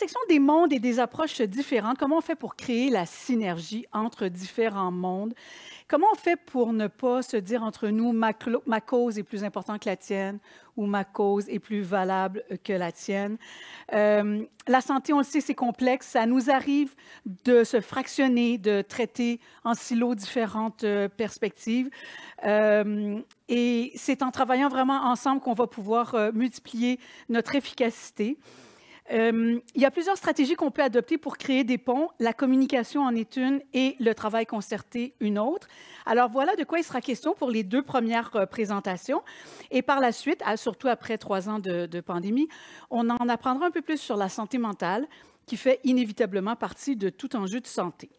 l'intersection des mondes et des approches différentes, comment on fait pour créer la synergie entre différents mondes? Comment on fait pour ne pas se dire entre nous, ma cause est plus importante que la tienne ou ma cause est plus valable que la tienne? La santé, on le sait, c'est complexe. Ça nous arrive de se fractionner, de traiter en silos différentes perspectives. Et c'est en travaillant vraiment ensemble qu'on va pouvoir multiplier notre efficacité. Il y a plusieurs stratégies qu'on peut adopter pour créer des ponts. La communication en est une et le travail concerté une autre. Alors voilà de quoi il sera question pour les 2 premières présentations. Et par la suite, surtout après 3 ans de pandémie, on en apprendra un peu plus sur la santé mentale qui fait inévitablement partie de tout enjeu de santé.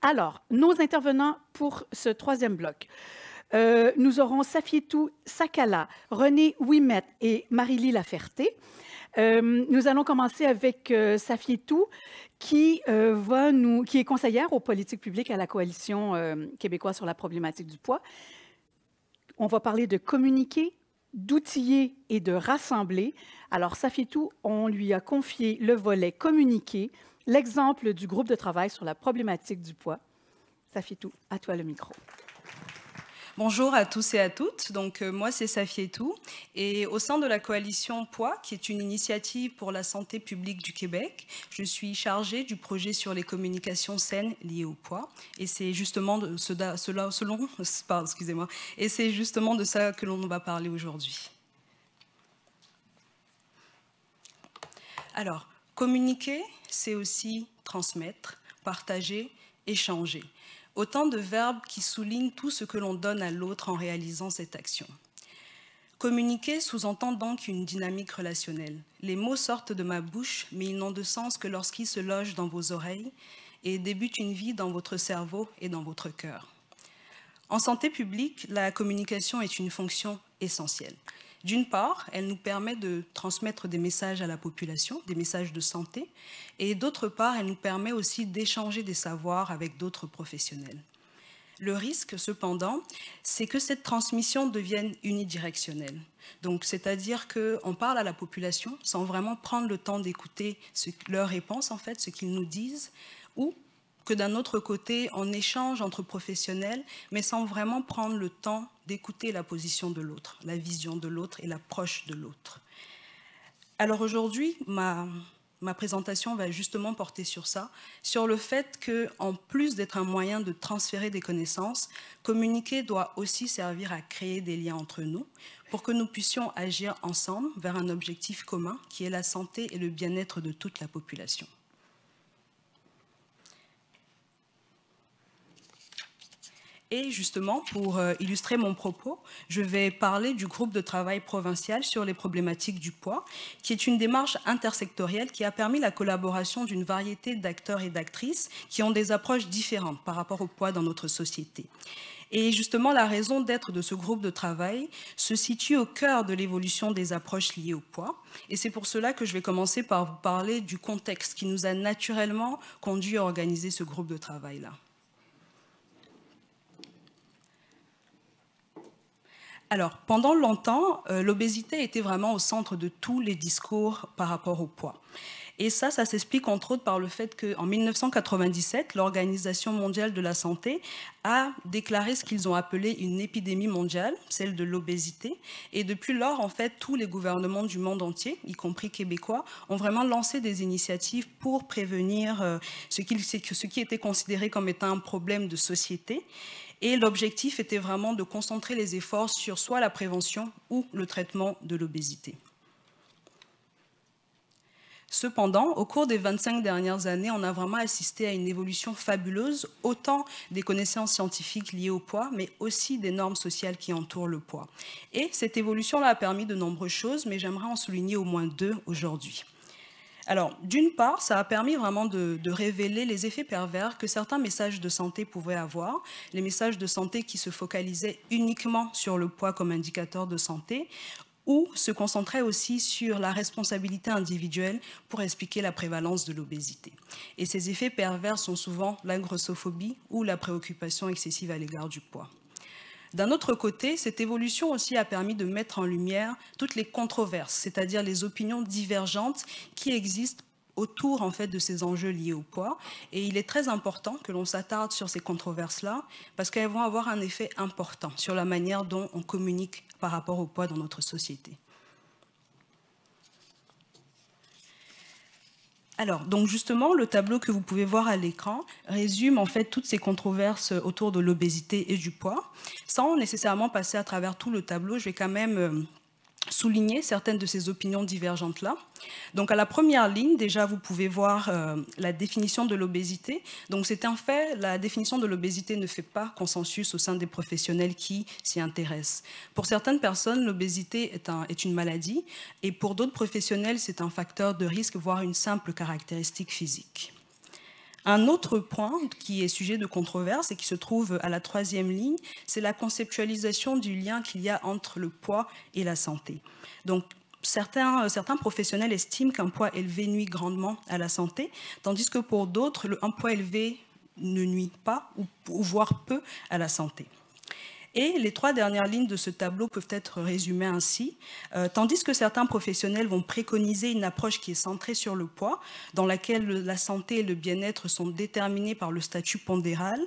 Alors, nos intervenants pour ce 3e bloc. Nous aurons Safietou Sakala, René Ouimet et Marie-Lie Laferté. Nous allons commencer avec Safietou, qui est conseillère aux politiques publiques à la Coalition québécoise sur la problématique du poids. On va parler de communiquer, d'outiller et de rassembler. Alors, Safietou, on lui a confié le volet communiquer, l'exemple du groupe de travail sur la problématique du poids. Safietou, à toi le micro. Bonjour à tous et à toutes. Donc, moi, c'est Safietou. Et au sein de la coalition Poids, qui est une initiative pour la santé publique du Québec, je suis chargée du projet sur les communications saines liées au poids. Et c'est justement de ça que l'on va parler aujourd'hui. Alors, communiquer, c'est aussi transmettre, partager, échanger. Autant de verbes qui soulignent tout ce que l'on donne à l'autre en réalisant cette action. Communiquer sous-entend donc une dynamique relationnelle. Les mots sortent de ma bouche, mais ils n'ont de sens que lorsqu'ils se logent dans vos oreilles et débutent une vie dans votre cerveau et dans votre cœur. En santé publique, la communication est une fonction essentielle. D'une part, elle nous permet de transmettre des messages à la population, des messages de santé, et d'autre part, elle nous permet aussi d'échanger des savoirs avec d'autres professionnels. Le risque, cependant, c'est que cette transmission devienne unidirectionnelle. Donc, c'est-à-dire qu'on parle à la population sans vraiment prendre le temps d'écouter leurs réponses, en fait, ce qu'ils nous disent, ou que d'un autre côté, on échange entre professionnels, mais sans vraiment prendre le temps d'écouter la position de l'autre, la vision de l'autre et l'approche de l'autre. Alors aujourd'hui, ma présentation va justement porter sur ça, sur le fait qu'en plus d'être un moyen de transférer des connaissances, communiquer doit aussi servir à créer des liens entre nous pour que nous puissions agir ensemble vers un objectif commun qui est la santé et le bien-être de toute la population. Et justement, pour illustrer mon propos, je vais parler du groupe de travail provincial sur les problématiques du poids, qui est une démarche intersectorielle qui a permis la collaboration d'une variété d'acteurs et d'actrices qui ont des approches différentes par rapport au poids dans notre société. Et justement, la raison d'être de ce groupe de travail se situe au cœur de l'évolution des approches liées au poids. Et c'est pour cela que je vais commencer par vous parler du contexte qui nous a naturellement conduit à organiser ce groupe de travail-là. Alors, pendant longtemps, l'obésité était vraiment au centre de tous les discours par rapport au poids. Et ça s'explique entre autres par le fait qu'en 1997, l'Organisation mondiale de la santé a déclaré ce qu'ils ont appelé une épidémie mondiale, celle de l'obésité. Et depuis lors, en fait, tous les gouvernements du monde entier, y compris québécois, ont vraiment lancé des initiatives pour prévenir ce qui était considéré comme étant un problème de société. Et l'objectif était vraiment de concentrer les efforts sur soit la prévention ou le traitement de l'obésité. Cependant, au cours des 25 dernières années, on a vraiment assisté à une évolution fabuleuse, autant des connaissances scientifiques liées au poids, mais aussi des normes sociales qui entourent le poids. Et cette évolution-là a permis de nombreuses choses, mais j'aimerais en souligner au moins 2 aujourd'hui. Alors, d'une part, ça a permis vraiment de révéler les effets pervers que certains messages de santé pouvaient avoir, les messages de santé qui se focalisaient uniquement sur le poids comme indicateur de santé, ou se concentraient aussi sur la responsabilité individuelle pour expliquer la prévalence de l'obésité. Et ces effets pervers sont souvent la grossophobie ou la préoccupation excessive à l'égard du poids. D'un autre côté, cette évolution aussi a permis de mettre en lumière toutes les controverses, c'est-à-dire les opinions divergentes qui existent autour en fait de ces enjeux liés au poids. Et il est très important que l'on s'attarde sur ces controverses-là parce qu'elles vont avoir un effet important sur la manière dont on communique par rapport au poids dans notre société. Alors, donc justement, le tableau que vous pouvez voir à l'écran résume en fait toutes ces controverses autour de l'obésité et du poids. Sans nécessairement passer à travers tout le tableau, je vais quand même souligner certaines de ces opinions divergentes-là. Donc à la première ligne, déjà, vous pouvez voir la définition de l'obésité. Donc c'est un fait, la définition de l'obésité ne fait pas consensus au sein des professionnels qui s'y intéressent. Pour certaines personnes, l'obésité est une maladie, et pour d'autres professionnels, c'est un facteur de risque, voire une simple caractéristique physique. Un autre point qui est sujet de controverse et qui se trouve à la troisième ligne, c'est la conceptualisation du lien qu'il y a entre le poids et la santé. Donc, certains professionnels estiment qu'un poids élevé nuit grandement à la santé, tandis que pour d'autres, un poids élevé ne nuit pas ou voire peu à la santé. Et les trois dernières lignes de ce tableau peuvent être résumées ainsi. Tandis que certains professionnels vont préconiser une approche qui est centrée sur le poids, dans laquelle la santé et le bien-être sont déterminés par le statut pondéral.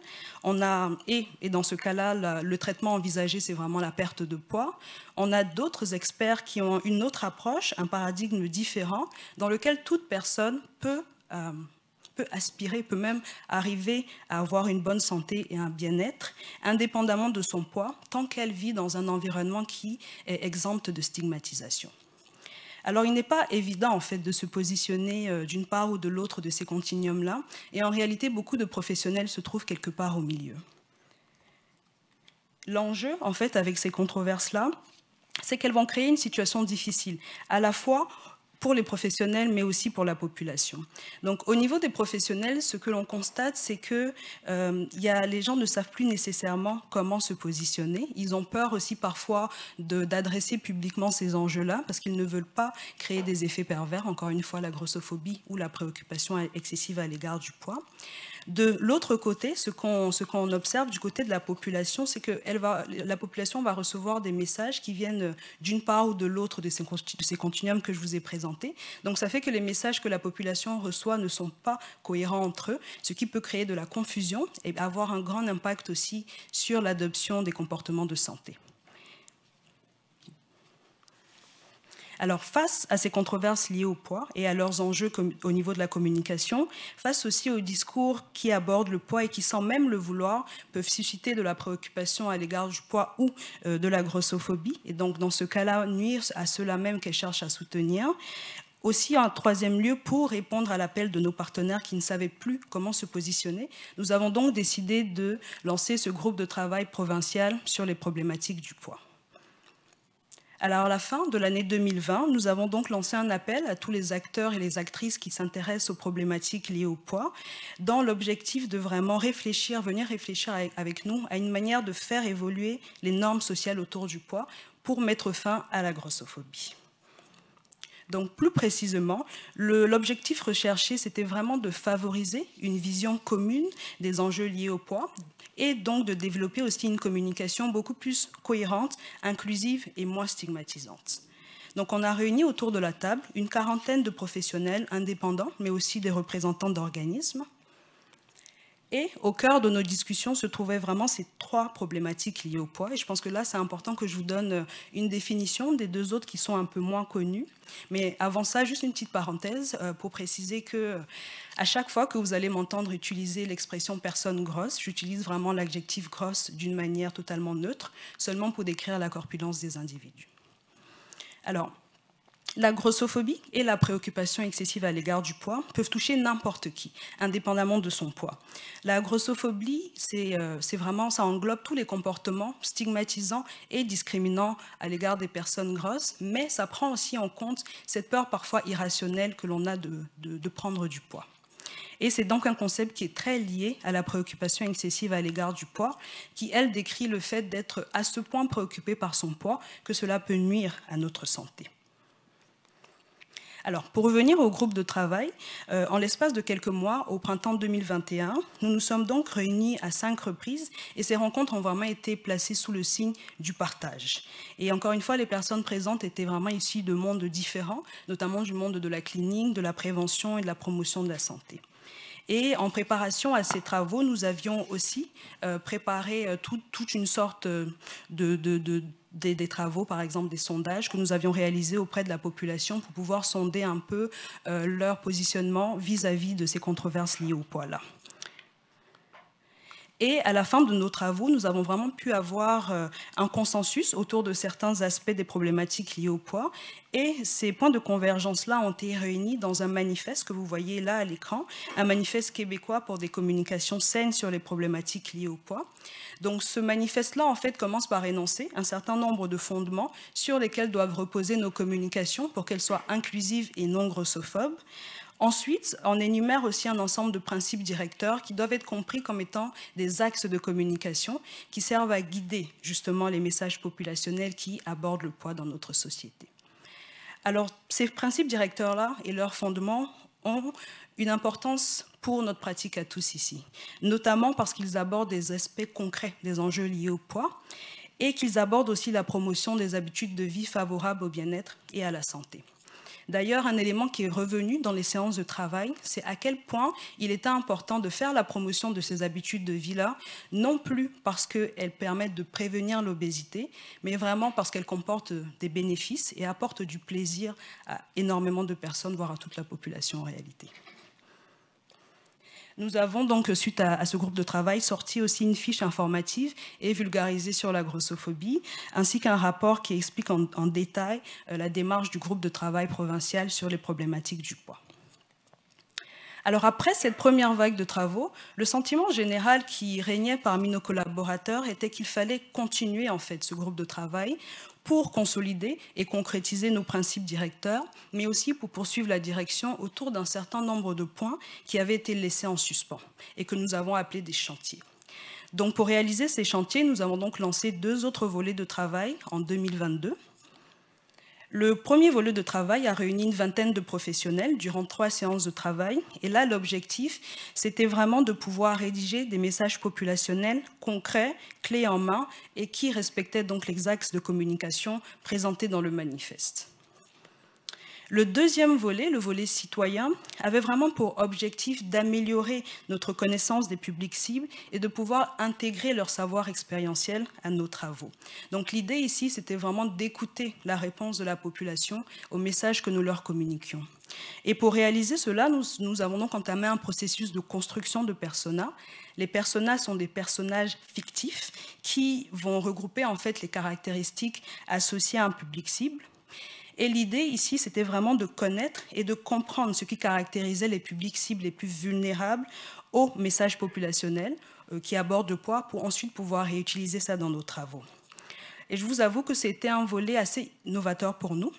Et dans ce cas-là, le traitement envisagé, c'est vraiment la perte de poids. On a d'autres experts qui ont une autre approche, un paradigme différent, dans lequel toute personne peut aspirer, peut même arriver à avoir une bonne santé et un bien-être, indépendamment de son poids, tant qu'elle vit dans un environnement qui est exempt de stigmatisation. Alors, il n'est pas évident, en fait, de se positionner d'une part ou de l'autre de ces continuums-là, et en réalité, beaucoup de professionnels se trouvent quelque part au milieu. L'enjeu, en fait, avec ces controverses-là, c'est qu'elles vont créer une situation difficile, à la fois pour les professionnels, mais aussi pour la population. Donc, au niveau des professionnels, ce que l'on constate, c'est que les gens ne savent plus nécessairement comment se positionner. Ils ont peur aussi parfois d'adresser publiquement ces enjeux-là, parce qu'ils ne veulent pas créer des effets pervers, encore une fois, la grossophobie ou la préoccupation excessive à l'égard du poids. De l'autre côté, ce qu'on observe du côté de la population, c'est que la population va recevoir des messages qui viennent d'une part ou de l'autre de ces continuums que je vous ai présentés. Donc ça fait que les messages que la population reçoit ne sont pas cohérents entre eux, ce qui peut créer de la confusion et avoir un grand impact aussi sur l'adoption des comportements de santé. Alors, face à ces controverses liées au poids et à leurs enjeux au niveau de la communication, face aussi aux discours qui abordent le poids et qui, sans même le vouloir, peuvent susciter de la préoccupation à l'égard du poids ou de la grossophobie, et donc dans ce cas-là, nuire à ceux-là même qu'elles cherchent à soutenir. Aussi, en troisième lieu, pour répondre à l'appel de nos partenaires qui ne savaient plus comment se positionner, nous avons donc décidé de lancer ce groupe de travail provincial sur les problématiques du poids. Alors, à la fin de l'année 2020, nous avons donc lancé un appel à tous les acteurs et les actrices qui s'intéressent aux problématiques liées au poids, dans l'objectif de vraiment venir réfléchir avec nous à une manière de faire évoluer les normes sociales autour du poids pour mettre fin à la grossophobie. Donc, plus précisément, l'objectif recherché, c'était vraiment de favoriser une vision commune des enjeux liés au poids et donc de développer aussi une communication beaucoup plus cohérente, inclusive et moins stigmatisante. Donc, on a réuni autour de la table une quarantaine de professionnels indépendants, mais aussi des représentants d'organismes. Et au cœur de nos discussions se trouvaient vraiment ces trois problématiques liées au poids. Et je pense que là, c'est important que je vous donne une définition des deux autres qui sont un peu moins connues. Mais avant ça, juste une petite parenthèse pour préciser que à chaque fois que vous allez m'entendre utiliser l'expression « personne grosse », j'utilise vraiment l'adjectif « grosse » d'une manière totalement neutre, seulement pour décrire la corpulence des individus. Alors, la grossophobie et la préoccupation excessive à l'égard du poids peuvent toucher n'importe qui, indépendamment de son poids. La grossophobie, ça englobe tous les comportements stigmatisants et discriminants à l'égard des personnes grosses, mais ça prend aussi en compte cette peur parfois irrationnelle que l'on a de prendre du poids. Et c'est donc un concept qui est très lié à la préoccupation excessive à l'égard du poids, qui, elle, décrit le fait d'être à ce point préoccupé par son poids que cela peut nuire à notre santé. Alors, pour revenir au groupe de travail, en l'espace de quelques mois, au printemps 2021, nous nous sommes donc réunis à 5 reprises et ces rencontres ont vraiment été placées sous le signe du partage. Et encore une fois, les personnes présentes étaient vraiment issues de mondes différents, notamment du monde de la clinique, de la prévention et de la promotion de la santé. Et en préparation à ces travaux, nous avions aussi préparé toute une sorte des travaux, par exemple des sondages que nous avions réalisés auprès de la population pour pouvoir sonder un peu leur positionnement vis-à-vis de ces controverses liées au poids-là. Et à la fin de nos travaux, nous avons vraiment pu avoir un consensus autour de certains aspects des problématiques liées au poids. Et ces points de convergence-là ont été réunis dans un manifeste que vous voyez là à l'écran, un manifeste québécois pour des communications saines sur les problématiques liées au poids. Donc ce manifeste-là, en fait, commence par énoncer un certain nombre de fondements sur lesquels doivent reposer nos communications pour qu'elles soient inclusives et non grossophobes. Ensuite, on énumère aussi un ensemble de principes directeurs qui doivent être compris comme étant des axes de communication qui servent à guider justement les messages populationnels qui abordent le poids dans notre société. Alors, ces principes directeurs-là et leurs fondements ont une importance pour notre pratique à tous ici, notamment parce qu'ils abordent des aspects concrets des enjeux liés au poids et qu'ils abordent aussi la promotion des habitudes de vie favorables au bien-être et à la santé. D'ailleurs, un élément qui est revenu dans les séances de travail, c'est à quel point il était important de faire la promotion de ces habitudes de vie-là, non plus parce qu'elles permettent de prévenir l'obésité, mais vraiment parce qu'elles comportent des bénéfices et apportent du plaisir à énormément de personnes, voire à toute la population en réalité. Nous avons donc, suite à ce groupe de travail, sorti aussi une fiche informative et vulgarisée sur la grossophobie, ainsi qu'un rapport qui explique en détail la démarche du groupe de travail provincial sur les problématiques du poids. Alors après cette première vague de travaux, le sentiment général qui régnait parmi nos collaborateurs était qu'il fallait continuer en fait ce groupe de travail pour consolider et concrétiser nos principes directeurs, mais aussi pour poursuivre la direction autour d'un certain nombre de points qui avaient été laissés en suspens et que nous avons appelés des chantiers. Donc pour réaliser ces chantiers, nous avons donc lancé 2 autres volets de travail en 2022. Le premier volet de travail a réuni une vingtaine de professionnels durant 3 séances de travail. Et là, l'objectif, c'était vraiment de pouvoir rédiger des messages populationnels concrets, clés en main, et qui respectaient donc les axes de communication présentés dans le manifeste. Le deuxième volet, le volet citoyen, avait vraiment pour objectif d'améliorer notre connaissance des publics cibles et de pouvoir intégrer leur savoir expérientiel à nos travaux. Donc l'idée ici, c'était vraiment d'écouter la réponse de la population aux messages que nous leur communiquions. Et pour réaliser cela, nous avons donc entamé un processus de construction de personas. Les personas sont des personnages fictifs qui vont regrouper en fait les caractéristiques associées à un public cible. Et l'idée ici, c'était vraiment de connaître et de comprendre ce qui caractérisait les publics cibles les plus vulnérables aux messages populationnels qui abordent le poids pour ensuite pouvoir réutiliser ça dans nos travaux. Et je vous avoue que c'était un volet assez novateur pour nous,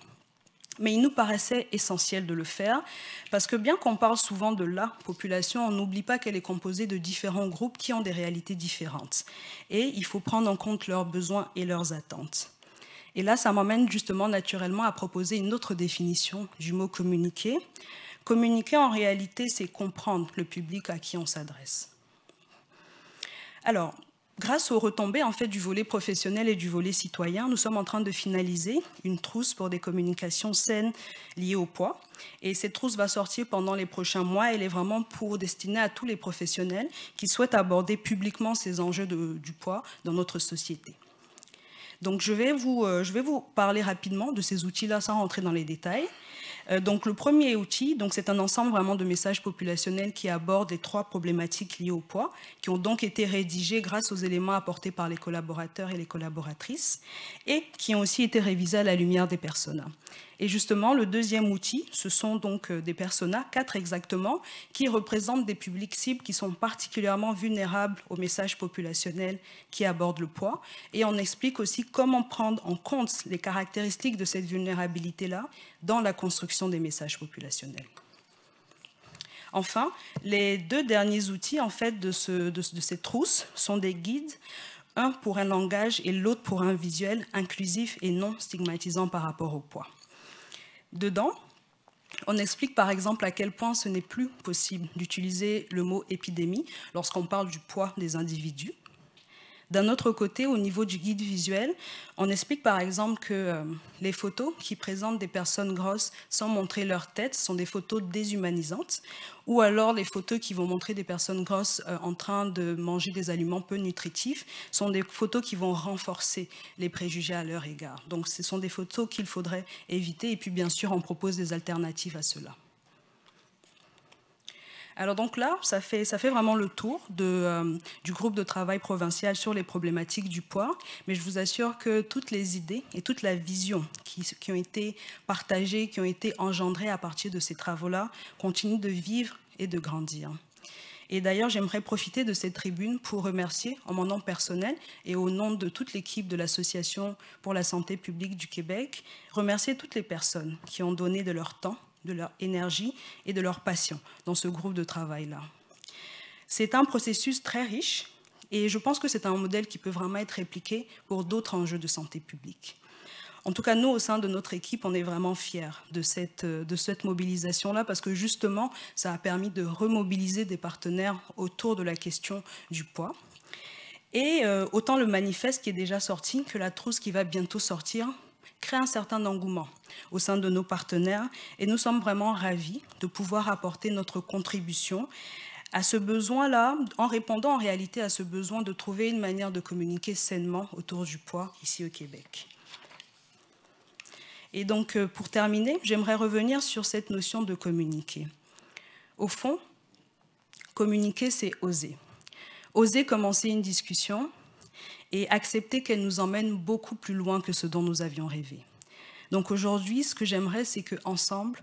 mais il nous paraissait essentiel de le faire parce que bien qu'on parle souvent de la population, on n'oublie pas qu'elle est composée de différents groupes qui ont des réalités différentes. Et il faut prendre en compte leurs besoins et leurs attentes. Et là, ça m'emmène justement naturellement à proposer une autre définition du mot communiquer. Communiquer, en réalité, c'est comprendre le public à qui on s'adresse. Alors, grâce aux retombées en fait, du volet professionnel et du volet citoyen, nous sommes en train de finaliser une trousse pour des communications saines liées au poids. Et cette trousse va sortir pendant les prochains mois. Elle est vraiment pour destiner à tous les professionnels qui souhaitent aborder publiquement ces enjeux du poids dans notre société. Donc, je vais vous parler rapidement de ces outils-là sans rentrer dans les détails. Donc, le premier outil, c'est un ensemble vraiment de messages populationnels qui abordent les 3 problématiques liées au poids, qui ont donc été rédigés grâce aux éléments apportés par les collaborateurs et les collaboratrices, et qui ont aussi été révisés à la lumière des personas. Et justement, le deuxième outil, ce sont donc des personas, 4 exactement, qui représentent des publics cibles qui sont particulièrement vulnérables aux messages populationnels qui abordent le poids. Et on explique aussi comment prendre en compte les caractéristiques de cette vulnérabilité-là dans la construction des messages populationnels. Enfin, les 2 derniers outils en fait, de cette trousse sont des guides, un pour un langage et l'autre pour un visuel inclusif et non stigmatisant par rapport au poids. Dedans, On explique par exemple à quel point ce n'est plus possible d'utiliser le mot épidémie lorsqu'on parle du poids des individus. D'un autre côté, au niveau du guide visuel, on explique par exemple que les photos qui présentent des personnes grosses sans montrer leur tête sont des photos déshumanisantes, ou alors les photos qui vont montrer des personnes grosses en train de manger des aliments peu nutritifs sont des photos qui vont renforcer les préjugés à leur égard. Donc ce sont des photos qu'il faudrait éviter, et puis bien sûr on propose des alternatives à cela. Alors donc là, ça fait vraiment le tour du groupe de travail provincial sur les problématiques du poids, mais je vous assure que toutes les idées et toute la vision qui ont été partagées, qui ont été engendrées à partir de ces travaux-là, continuent de vivre et de grandir. Et d'ailleurs, j'aimerais profiter de cette tribune pour remercier, en mon nom personnel et au nom de toute l'équipe de l'Association pour la santé publique du Québec, remercier toutes les personnes qui ont donné de leur temps, de leur énergie et de leur passion dans ce groupe de travail-là. C'est un processus très riche et je pense que c'est un modèle qui peut vraiment être répliqué pour d'autres enjeux de santé publique. En tout cas, nous, au sein de notre équipe, on est vraiment fiers de cette mobilisation-là parce que justement, ça a permis de remobiliser des partenaires autour de la question du poids. Et autant le manifeste qui est déjà sorti que la trousse qui va bientôt sortir crée un certain engouement au sein de nos partenaires et nous sommes vraiment ravis de pouvoir apporter notre contribution à ce besoin-là, en répondant en réalité à ce besoin de trouver une manière de communiquer sainement autour du poids ici au Québec. Et donc, pour terminer, j'aimerais revenir sur cette notion de communiquer. Au fond, communiquer, c'est oser. Oser commencer une discussion et accepter qu'elle nous emmène beaucoup plus loin que ce dont nous avions rêvé. Donc aujourd'hui, ce que j'aimerais, c'est qu'ensemble,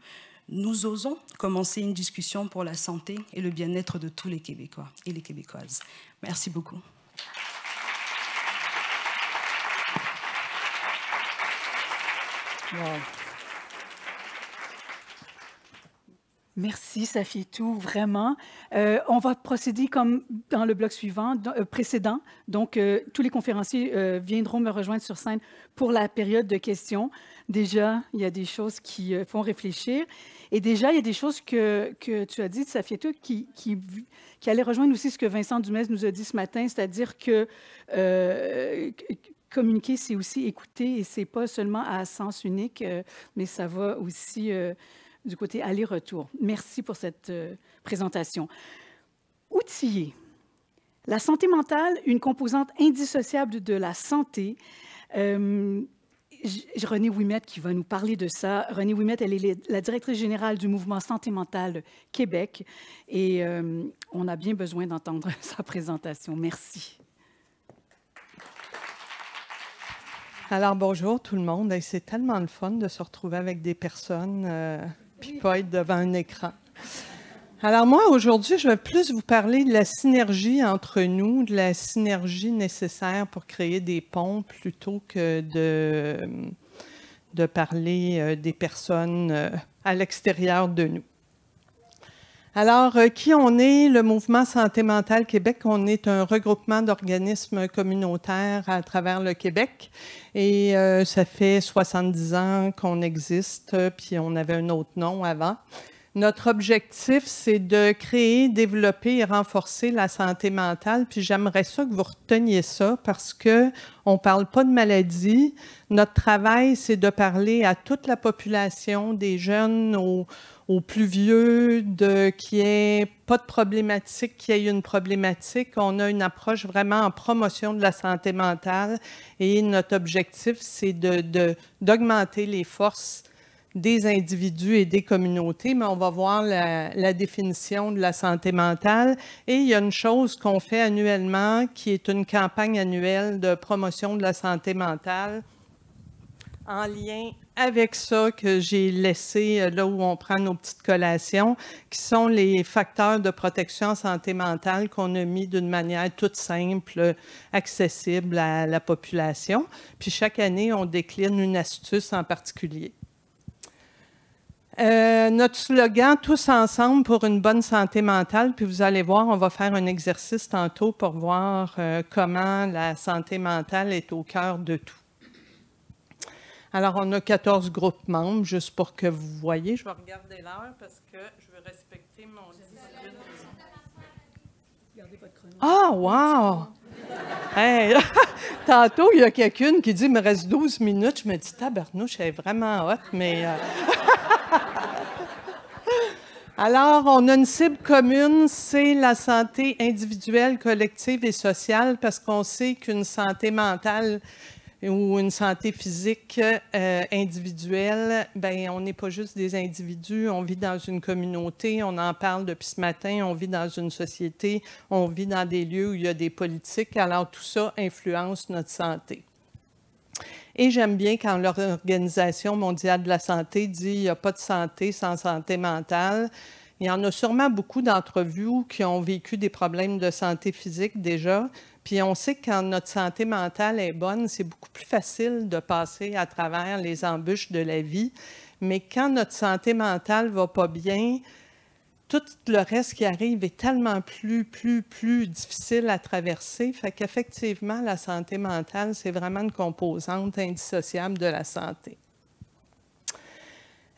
nous osons commencer une discussion pour la santé et le bien-être de tous les Québécois et les Québécoises. Merci beaucoup. Wow. Merci, Safietou, vraiment. On va procéder comme dans le bloc précédent. Donc, tous les conférenciers viendront me rejoindre sur scène pour la période de questions. Déjà, il y a des choses qui font réfléchir. Et déjà, il y a des choses que tu as dites, Safietou, qui allaient rejoindre aussi ce que Vincent Dumais nous a dit ce matin, c'est-à-dire que communiquer, c'est aussi écouter et ce n'est pas seulement à sens unique, mais ça va aussi du côté aller-retour. Merci pour cette présentation. Outiller. La santé mentale, une composante indissociable de la santé. Renée Ouimet qui va nous parler de ça. Renée Ouimet, elle est la directrice générale du mouvement Santé mentale Québec et on a bien besoin d'entendre sa présentation. Merci. Alors, bonjour tout le monde. C'est tellement le fun de se retrouver avec des personnes puis pas être devant un écran. Alors moi, aujourd'hui, je vais plus vous parler de la synergie entre nous, de la synergie nécessaire pour créer des ponts plutôt que de parler des personnes à l'extérieur de nous. Alors, qui on est? Le Mouvement Santé mentale Québec, on est un regroupement d'organismes communautaires à travers le Québec et ça fait 70 ans qu'on existe, puis on avait un autre nom avant. Notre objectif, c'est de créer, développer et renforcer la santé mentale, puis j'aimerais ça que vous reteniez ça parce qu'on ne parle pas de maladie. Notre travail, c'est de parler à toute la population, des jeunes aux plus vieux, qu'il n'y ait pas de problématique, qu'il y ait une problématique. On a une approche vraiment en promotion de la santé mentale et notre objectif, c'est d'augmenter les forces des individus et des communautés, mais on va voir la définition de la santé mentale. Et il y a une chose qu'on fait annuellement, qui est une campagne annuelle de promotion de la santé mentale, en lien avec ça que j'ai laissé là où on prend nos petites collations, qui sont les facteurs de protection en santé mentale qu'on a mis d'une manière toute simple, accessible à la population. Puis chaque année, on décline une astuce en particulier. Notre slogan « Tous ensemble pour une bonne santé mentale », puis vous allez voir, on va faire un exercice tantôt pour voir comment la santé mentale est au cœur de tout. Alors, on a 14 groupes membres, juste pour que vous voyez. Je vais regarder l'heure parce que je veux respecter mon 18 minutes. Ah, wow! Hey, tantôt, il y a quelqu'un qui dit « il me reste 12 minutes ». Je me dis « tabarnouche, elle est vraiment hot », mais... Alors, on a une cible commune, c'est la santé individuelle, collective et sociale, parce qu'on sait qu'une santé mentale ou une santé physique individuelle, bien, on n'est pas juste des individus, on vit dans une communauté, on en parle depuis ce matin, on vit dans une société, on vit dans des lieux où il y a des politiques, alors tout ça influence notre santé. Et j'aime bien quand l'Organisation mondiale de la santé dit qu'il n'y a pas de santé sans santé mentale. Il y en a sûrement beaucoup d'entre vous qui ont vécu des problèmes de santé physique déjà. Puis on sait que quand notre santé mentale est bonne, c'est beaucoup plus facile de passer à travers les embûches de la vie. Mais quand notre santé mentale ne va pas bien, tout le reste qui arrive est tellement plus difficile à traverser. Fait qu'effectivement, la santé mentale, c'est vraiment une composante indissociable de la santé.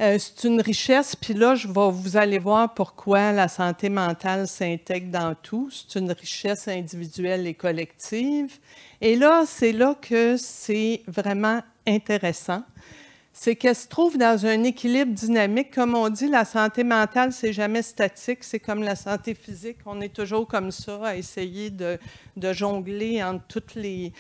C'est une richesse, puis là, vous allez voir pourquoi la santé mentale s'intègre dans tout. C'est une richesse individuelle et collective. Et là, c'est là que c'est vraiment intéressant. C'est qu'elle se trouve dans un équilibre dynamique. Comme on dit, la santé mentale, c'est jamais statique. C'est comme la santé physique. On est toujours comme ça, à essayer de jongler entre toutes les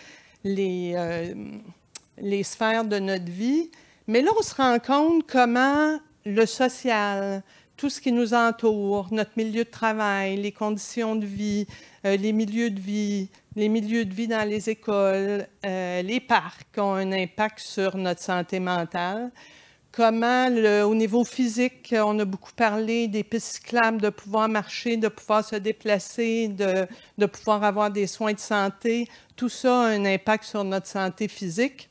sphères de notre vie. Mais là, on se rend compte comment le social, tout ce qui nous entoure, notre milieu de travail, les conditions de vie, les milieux de vie dans les écoles, les parcs ont un impact sur notre santé mentale. Comment, au niveau physique, on a beaucoup parlé des pistes cyclables, de pouvoir marcher, de pouvoir se déplacer, de pouvoir avoir des soins de santé. Tout ça a un impact sur notre santé physique.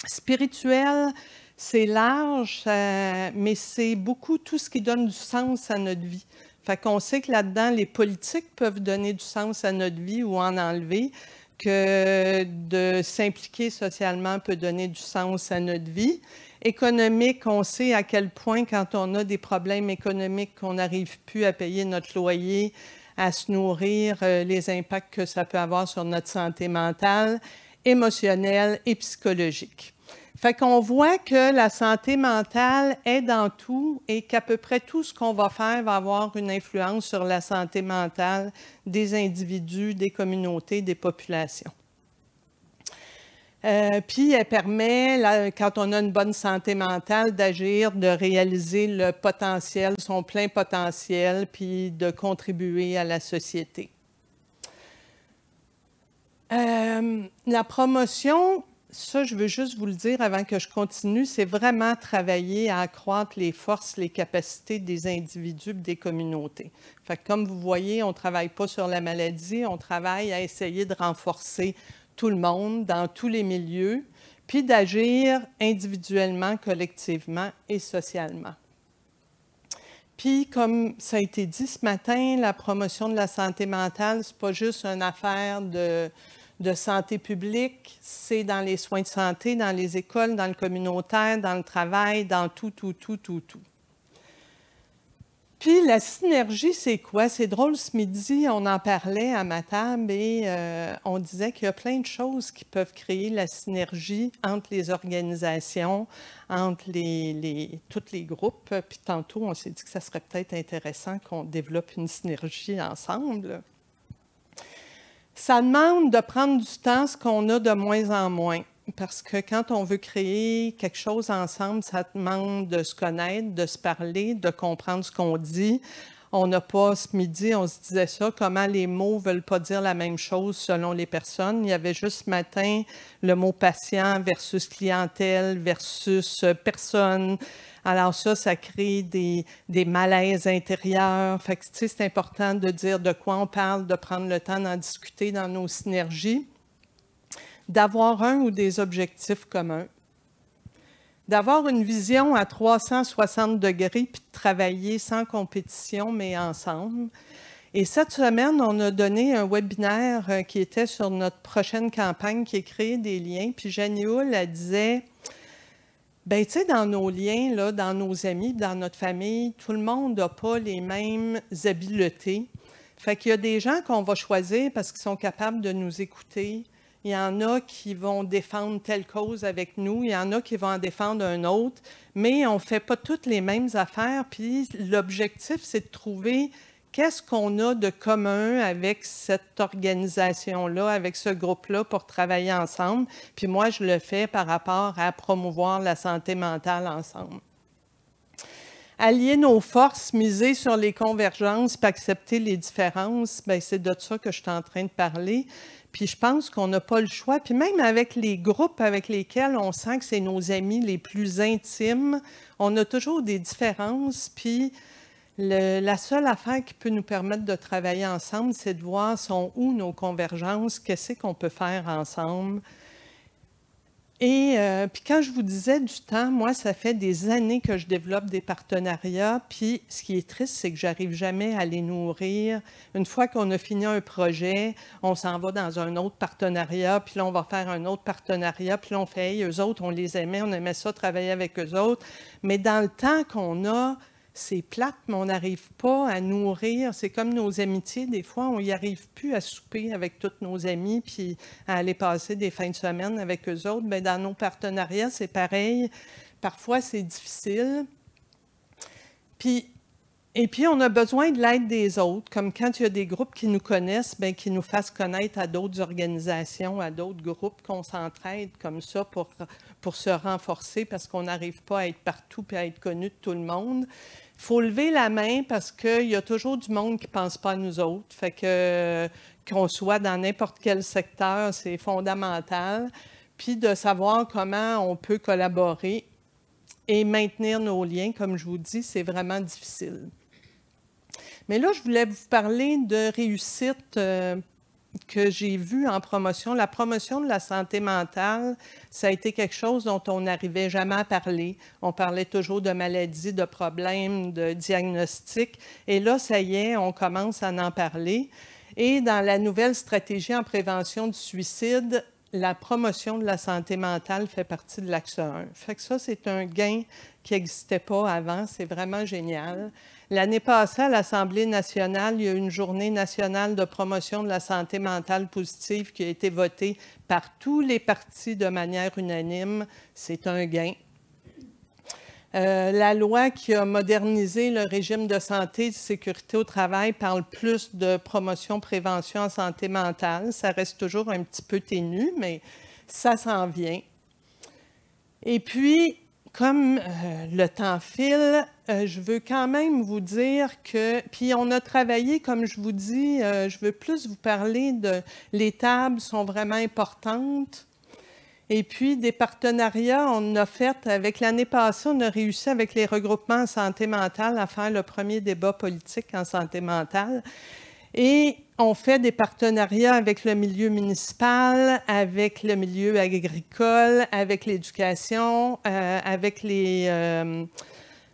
Spirituel, c'est large, mais c'est beaucoup tout ce qui donne du sens à notre vie. Fait qu'on sait que là-dedans, les politiques peuvent donner du sens à notre vie ou en enlever, que de s'impliquer socialement peut donner du sens à notre vie. Économique, on sait à quel point quand on a des problèmes économiques, qu'on n'arrive plus à payer notre loyer, à se nourrir, les impacts que ça peut avoir sur notre santé mentale, émotionnelle et psychologique. Fait qu'on voit que la santé mentale est dans tout et qu'à peu près tout ce qu'on va faire va avoir une influence sur la santé mentale des individus, des communautés, des populations. Puis elle permet, quand on a une bonne santé mentale, d'agir, de réaliser le potentiel, son plein potentiel, puis de contribuer à la société. La promotion, ça, je veux juste vous le dire avant que je continue, c'est vraiment travailler à accroître les forces, les capacités des individus, des communautés. Fait que comme vous voyez, on ne travaille pas sur la maladie, on travaille à essayer de renforcer tout le monde dans tous les milieux, puis d'agir individuellement, collectivement et socialement. Puis, comme ça a été dit ce matin, la promotion de la santé mentale, ce n'est pas juste une affaire de santé publique, c'est dans les soins de santé, dans les écoles, dans le communautaire, dans le travail, dans tout. Puis la synergie, c'est quoi? C'est drôle, ce midi, on en parlait à ma table et on disait qu'il y a plein de choses qui peuvent créer la synergie entre les organisations, entre tous les groupes. Puis tantôt, on s'est dit que ça serait peut-être intéressant qu'on développe une synergie ensemble. Ça demande de prendre du temps, ce qu'on a de moins en moins. Parce que quand on veut créer quelque chose ensemble, ça demande de se connaître, de se parler, de comprendre ce qu'on dit. On n'a pas, ce midi, on se disait ça, comment les mots ne veulent pas dire la même chose selon les personnes. Il y avait juste ce matin le mot patient versus clientèle versus personne. Alors ça crée des malaises intérieurs. Fait que, tu sais, c'est important de dire de quoi on parle, de prendre le temps d'en discuter dans nos synergies, d'avoir un ou des objectifs communs, d'avoir une vision à 360 degrés puis de travailler sans compétition, mais ensemble. Et cette semaine, on a donné un webinaire qui était sur notre prochaine campagne qui est créer des liens. Puis Jeannie Houle, elle disait... Bien, tu sais, dans nos liens, là, dans nos amis, dans notre famille, tout le monde n'a pas les mêmes habiletés. Fait qu'il y a des gens qu'on va choisir parce qu'ils sont capables de nous écouter. Il y en a qui vont défendre telle cause avec nous. Il y en a qui vont en défendre un autre. Mais on ne fait pas toutes les mêmes affaires. Puis l'objectif, c'est de trouver qu'est-ce qu'on a de commun avec cette organisation-là, avec ce groupe-là pour travailler ensemble. Puis moi, je le fais par rapport à promouvoir la santé mentale ensemble. Allier nos forces, miser sur les convergences, puis accepter les différences, bien, c'est de ça que je suis en train de parler. Puis je pense qu'on n'a pas le choix. Puis même avec les groupes avec lesquels on sent que c'est nos amis les plus intimes, on a toujours des différences. Puis la seule affaire qui peut nous permettre de travailler ensemble, c'est de voir sont où nos convergences, qu'est-ce qu'on peut faire ensemble. Et puis quand je vous disais du temps, moi, ça fait des années que je développe des partenariats. Puis ce qui est triste, c'est que j'arrive jamais à les nourrir. Une fois qu'on a fini un projet, on s'en va dans un autre partenariat, puis là, on va faire un autre partenariat, puis là, on fait, hey, eux autres, on les aimait, on aimait ça, travailler avec eux autres. Mais dans le temps qu'on a, c'est plate, mais on n'arrive pas à nourrir. C'est comme nos amitiés, des fois, on n'y arrive plus à souper avec tous nos amis puis à aller passer des fins de semaine avec eux autres. Bien, dans nos partenariats, c'est pareil. Parfois, c'est difficile. Et puis, on a besoin de l'aide des autres, comme quand il y a des groupes qui nous connaissent, bien, qui nous fassent connaître à d'autres organisations, à d'autres groupes, qu'on s'entraide comme ça pour se renforcer parce qu'on n'arrive pas à être partout et à être connu de tout le monde. Il faut lever la main parce qu'il y a toujours du monde qui ne pense pas à nous autres. Fait que qu'on soit dans n'importe quel secteur, c'est fondamental. Puis de savoir comment on peut collaborer et maintenir nos liens, comme je vous dis, c'est vraiment difficile. Mais là, je voulais vous parler de réussite que j'ai vue en promotion. La promotion de la santé mentale, ça a été quelque chose dont on n'arrivait jamais à parler. On parlait toujours de maladies, de problèmes, de diagnostics. Et là, ça y est, on commence à en parler. Et dans la nouvelle stratégie en prévention du suicide, la promotion de la santé mentale fait partie de l'axe 1. Fait que ça, c'est un gain qui n'existait pas avant. C'est vraiment génial. L'année passée, à l'Assemblée nationale, il y a eu une journée nationale de promotion de la santé mentale positive qui a été votée par tous les partis de manière unanime. C'est un gain. La loi qui a modernisé le régime de santé et de sécurité au travail parle plus de promotion, prévention en santé mentale. Ça reste toujours un petit peu ténu, mais ça s'en vient. Et puis, comme le temps file, je veux quand même vous dire que... Puis on a travaillé, comme je vous dis, je veux plus vous parler de... Les tables sont vraiment importantes. Et puis, des partenariats, on a fait avec l'année passée, on a réussi avec les regroupements en santé mentale à faire le premier débat politique en santé mentale. Et on fait des partenariats avec le milieu municipal, avec le milieu agricole, avec l'éducation, avec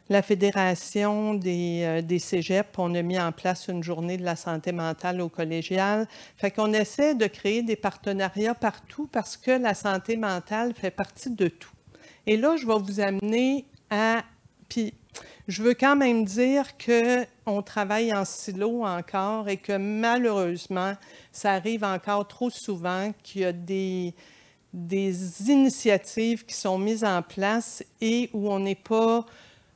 la Fédération des cégeps. On a mis en place une journée de la santé mentale au collégial. Fait qu'on essaie de créer des partenariats partout parce que la santé mentale fait partie de tout. Et là, je vais vous amener à... Puis, je veux quand même dire qu'on travaille en silo encore et que malheureusement, ça arrive encore trop souvent qu'il y a des initiatives qui sont mises en place et où on n'est pas...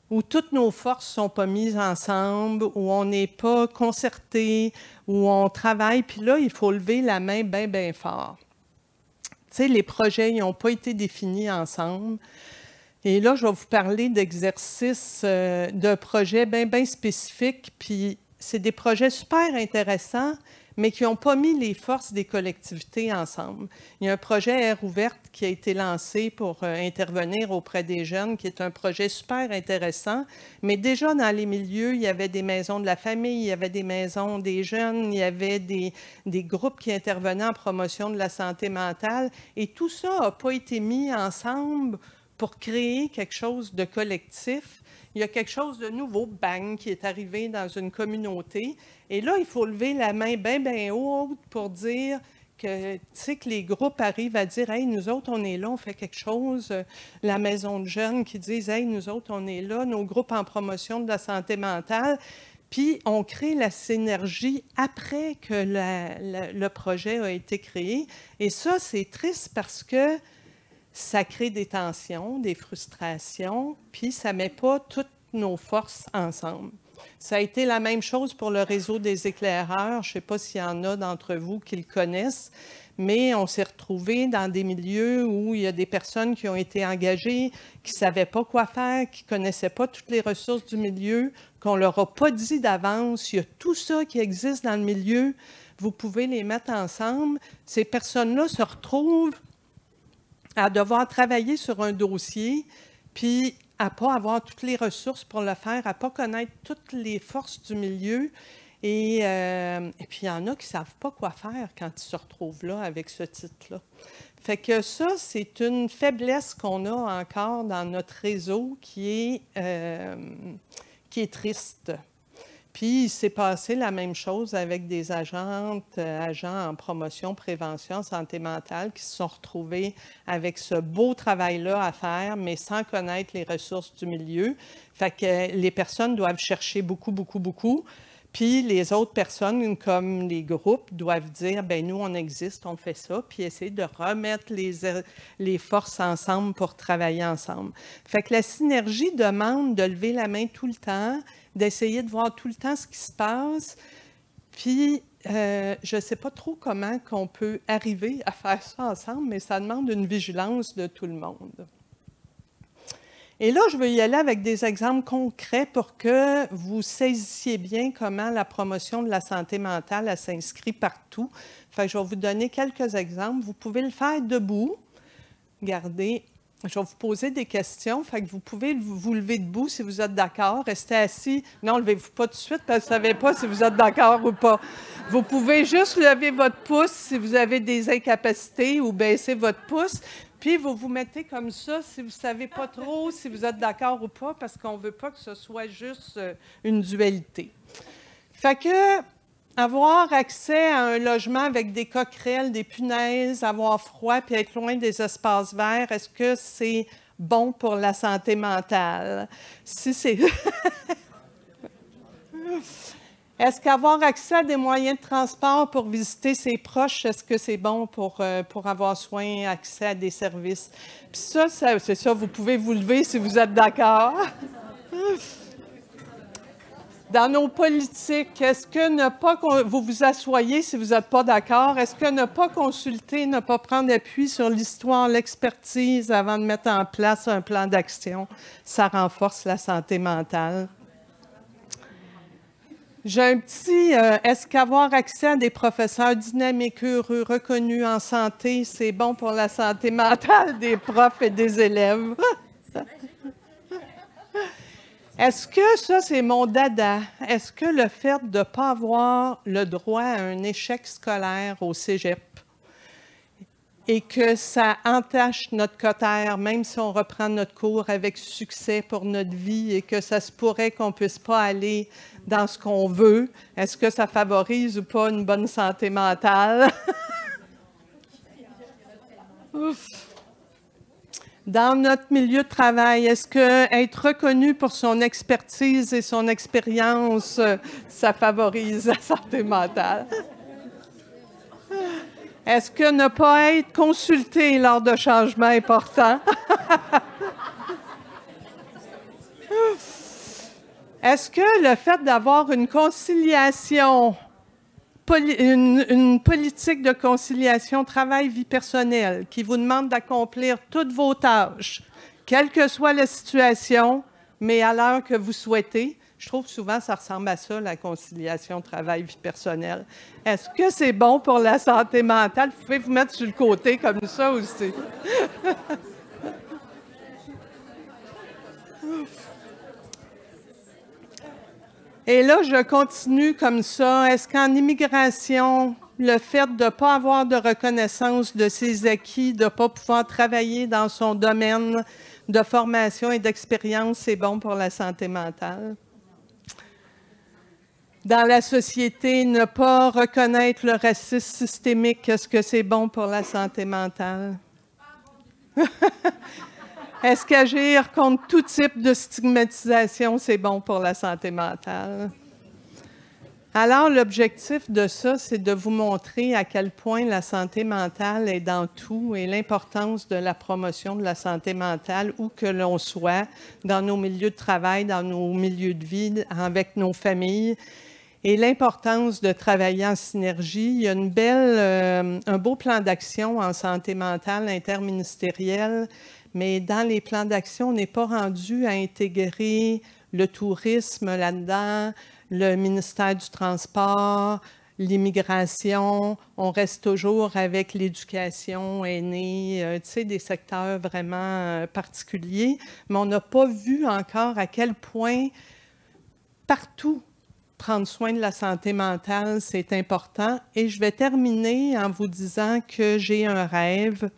où toutes nos forces ne sont pas mises ensemble, où on n'est pas concerté, où on travaille. Puis là, il faut lever la main bien, bien fort. Tu sais, les projets n'ont pas été définis ensemble. Et là, je vais vous parler d'exercices, de projets bien, bien spécifiques. Puis c'est des projets super intéressants, mais qui n'ont pas mis les forces des collectivités ensemble. Il y a un projet Air ouverte qui a été lancé pour intervenir auprès des jeunes, qui est un projet super intéressant, mais déjà dans les milieux, il y avait des maisons de la famille, il y avait des maisons des jeunes, il y avait des groupes qui intervenaient en promotion de la santé mentale, et tout ça n'a pas été mis ensemble pour créer quelque chose de collectif. Il y a quelque chose de nouveau, bang, qui est arrivé dans une communauté. Et là, il faut lever la main bien, bien haute pour dire que, tu sais, que les groupes arrivent à dire « Hey, nous autres, on est là, on fait quelque chose. » La maison de jeunes qui disent « Hey, nous autres, on est là. » Nos groupes en promotion de la santé mentale. Puis, on crée la synergie après que le projet a été créé. Et ça, c'est triste parce que ça crée des tensions, des frustrations, puis ça ne met pas toutes nos forces ensemble. Ça a été la même chose pour le réseau des éclaireurs. Je ne sais pas s'il y en a d'entre vous qui le connaissent, mais on s'est retrouvés dans des milieux où il y a des personnes qui ont été engagées, qui ne savaient pas quoi faire, qui ne connaissaient pas toutes les ressources du milieu, qu'on ne leur a pas dit d'avance. Il y a tout ça qui existe dans le milieu. Vous pouvez les mettre ensemble. Ces personnes-là se retrouvent à devoir travailler sur un dossier, puis à ne pas avoir toutes les ressources pour le faire, à ne pas connaître toutes les forces du milieu. Et puis, il y en a qui ne savent pas quoi faire quand ils se retrouvent là avec ce titre-là. Fait que ça, c'est une faiblesse qu'on a encore dans notre réseau qui est triste. Puis, il s'est passé la même chose avec des agents en promotion, prévention, santé mentale qui se sont retrouvés avec ce beau travail-là à faire, mais sans connaître les ressources du milieu. Fait que les personnes doivent chercher beaucoup, beaucoup, beaucoup. Puis les autres personnes, comme les groupes, doivent dire, bien, nous, on existe, on fait ça, puis essayer de remettre les forces ensemble pour travailler ensemble. Fait que la synergie demande de lever la main tout le temps, d'essayer de voir tout le temps ce qui se passe. Puis, je ne sais pas trop comment qu'on peut arriver à faire ça ensemble, mais ça demande une vigilance de tout le monde. Et là, je veux y aller avec des exemples concrets pour que vous saisissiez bien comment la promotion de la santé mentale elle s'inscrit partout. Fait que je vais vous donner quelques exemples. Vous pouvez le faire debout. Regardez, je vais vous poser des questions. Fait que vous pouvez vous lever debout si vous êtes d'accord. Restez assis. Non, levez-vous pas tout de suite parce que vous ne savez pas si vous êtes d'accord ou pas. Vous pouvez juste lever votre pouce si vous avez des incapacités ou baisser votre pouce. Puis, vous vous mettez comme ça si vous ne savez pas trop si vous êtes d'accord ou pas, parce qu'on ne veut pas que ce soit juste une dualité. Fait que, avoir accès à un logement avec des coquerelles, des punaises, avoir froid puis être loin des espaces verts, est-ce que c'est bon pour la santé mentale? Si c'est... Est-ce qu'avoir accès à des moyens de transport pour visiter ses proches, est-ce que c'est bon pour avoir soin, accès à des services? Puis ça, c'est ça, vous pouvez vous lever si vous êtes d'accord. Dans nos politiques, est-ce que ne pas... Vous vous asseyez si vous n'êtes pas d'accord. Est-ce que ne pas consulter, ne pas prendre appui sur l'histoire, l'expertise avant de mettre en place un plan d'action, ça renforce la santé mentale? J'ai un petit, est-ce qu'avoir accès à des professeurs dynamiques, heureux, reconnus en santé, c'est bon pour la santé mentale des profs et des élèves? Est-ce que ça, c'est mon dada? Est-ce que le fait de ne pas avoir le droit à un échec scolaire au cégep et que ça entache notre cotère, même si on reprend notre cours avec succès pour notre vie et que ça se pourrait qu'on ne puisse pas aller dans ce qu'on veut, est-ce que ça favorise ou pas une bonne santé mentale? Dans notre milieu de travail, est-ce qu'être reconnu pour son expertise et son expérience, ça favorise la santé mentale? Est-ce que ne pas être consulté lors de changements importants? Est-ce que le fait d'avoir une conciliation, une politique de conciliation travail-vie personnelle qui vous demande d'accomplir toutes vos tâches, quelle que soit la situation, mais à l'heure que vous souhaitez, je trouve souvent que ça ressemble à ça, la conciliation travail-vie personnelle. Est-ce que c'est bon pour la santé mentale? Vous pouvez vous mettre sur le côté comme ça aussi. Et là, je continue comme ça. Est-ce qu'en immigration, le fait de ne pas avoir de reconnaissance de ses acquis, de ne pas pouvoir travailler dans son domaine de formation et d'expérience, c'est bon pour la santé mentale? dans la société, ne pas reconnaître le racisme systémique, est-ce que c'est bon pour la santé mentale? Est-ce qu'agir contre tout type de stigmatisation, c'est bon pour la santé mentale? Alors, l'objectif de ça, c'est de vous montrer à quel point la santé mentale est dans tout et l'importance de la promotion de la santé mentale, où que l'on soit, dans nos milieux de travail, dans nos milieux de vie, avec nos familles, et l'importance de travailler en synergie. Il y a un beau plan d'action en santé mentale interministériel, mais dans les plans d'action, on n'est pas rendu à intégrer le tourisme là-dedans, le ministère du Transport, l'immigration. On reste toujours avec l'éducation aînée, tu sais, des secteurs vraiment particuliers, mais on n'a pas vu encore à quel point partout prendre soin de la santé mentale, c'est important. Et je vais terminer en vous disant que j'ai un rêve,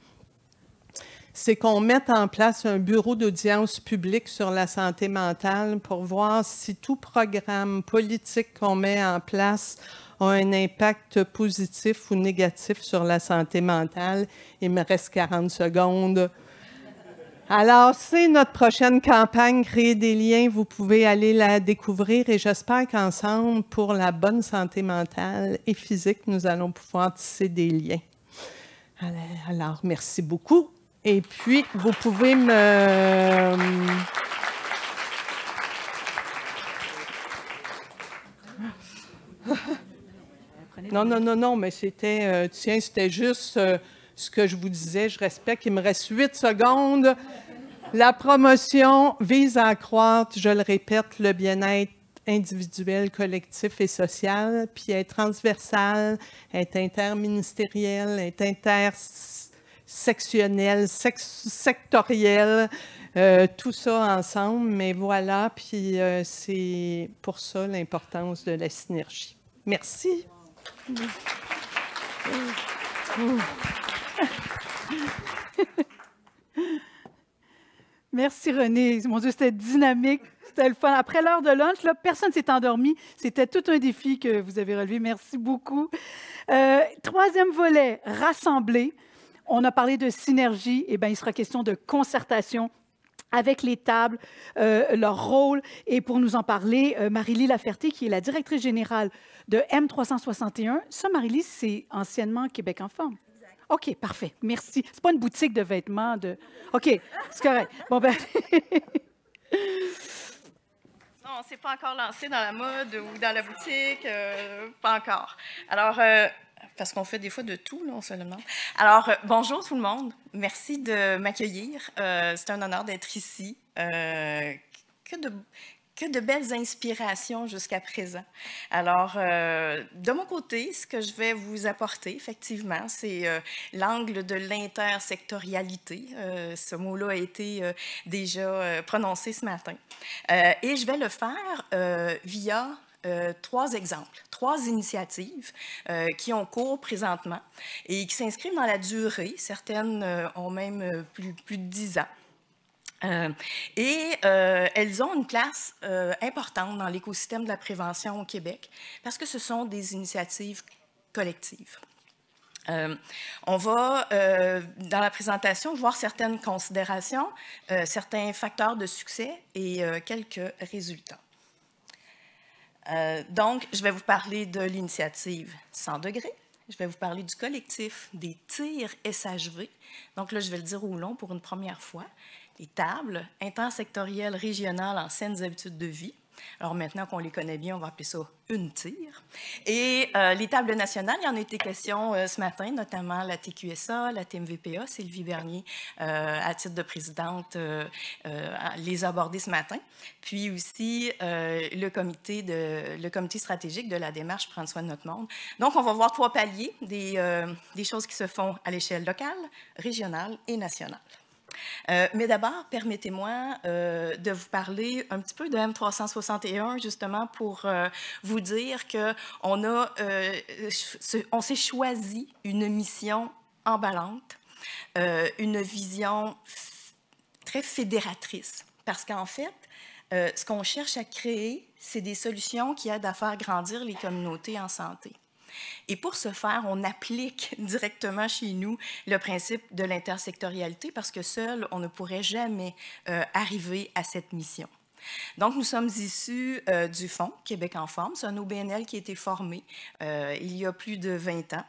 c'est qu'on mette en place un bureau d'audience publique sur la santé mentale pour voir si tout programme politique qu'on met en place a un impact positif ou négatif sur la santé mentale. Il me reste 40 secondes. Alors, c'est notre prochaine campagne, Créer des liens. Vous pouvez aller la découvrir et j'espère qu'ensemble, pour la bonne santé mentale et physique, nous allons pouvoir tisser des liens. Alors merci beaucoup. Et puis, vous pouvez me... Non, mais c'était... tiens, c'était juste ce que je vous disais. Je respecte. Il me reste 8 secondes. La promotion vise à accroître, je le répète, le bien-être individuel, collectif et social, puis être transversal, être interministériel, être intersectionnel, sectoriel, tout ça ensemble. Mais voilà, puis c'est pour ça l'importance de la synergie. Merci. Merci Renée. Mon Dieu, c'était dynamique, c'était le fun. Après l'heure de lunch, là, personne ne s'est endormi. C'était tout un défi que vous avez relevé. Merci beaucoup. Troisième volet, rassembler. On a parlé de synergie. Eh bien, il sera question de concertation avec les tables, leur rôle. Et pour nous en parler, Marie-Lie Laferté, qui est la directrice générale de M361. Ça, Marie-Lie, c'est anciennement Québec en forme. OK, parfait. Merci. C'est pas une boutique de vêtements de... OK, c'est correct. Bon, ben... Non, on ne s'est pas encore lancé dans la mode ou dans la boutique, pas encore. Alors, parce qu'on fait des fois de tout, là, on se le demande. Alors, bonjour tout le monde. Merci de m'accueillir. C'est un honneur d'être ici. Que de belles inspirations jusqu'à présent. Alors, de mon côté, ce que je vais vous apporter, effectivement, c'est l'angle de l'intersectorialité. Ce mot-là a été déjà prononcé ce matin. Et je vais le faire via 3 exemples, 3 initiatives qui ont cours présentement et qui s'inscrivent dans la durée. Certaines ont même plus de 10 ans. Elles ont une place importante dans l'écosystème de la prévention au Québec parce que ce sont des initiatives collectives. On va, dans la présentation, voir certaines considérations, certains facteurs de succès et quelques résultats. Donc, je vais vous parler de l'initiative 100 degrés. Je vais vous parler du collectif des tirs SHV. Donc là, je vais le dire au long pour une première fois. Les tables intersectorielles régionales en saines habitudes de vie. Alors maintenant qu'on les connaît bien, on va appeler ça une tire. Et les tables nationales, il y en a été question ce matin, notamment la TQSA, la TMVPA, Sylvie Bernier, à titre de présidente, les a abordées ce matin. Puis aussi le comité stratégique de la démarche Prendre soin de notre monde. Donc, on va voir 3 paliers des choses qui se font à l'échelle locale, régionale et nationale. Mais d'abord, permettez-moi de vous parler un petit peu de M361, justement pour vous dire qu'on s'est choisi une mission emballante, une vision très fédératrice, parce qu'en fait, ce qu'on cherche à créer, c'est des solutions qui aident à faire grandir les communautés en santé. Et pour ce faire, on applique directement chez nous le principe de l'intersectorialité parce que seul, on ne pourrait jamais arriver à cette mission. Donc, nous sommes issus du Fonds Québec en forme. C'est un OBNL qui a été formé il y a plus de 20 ans.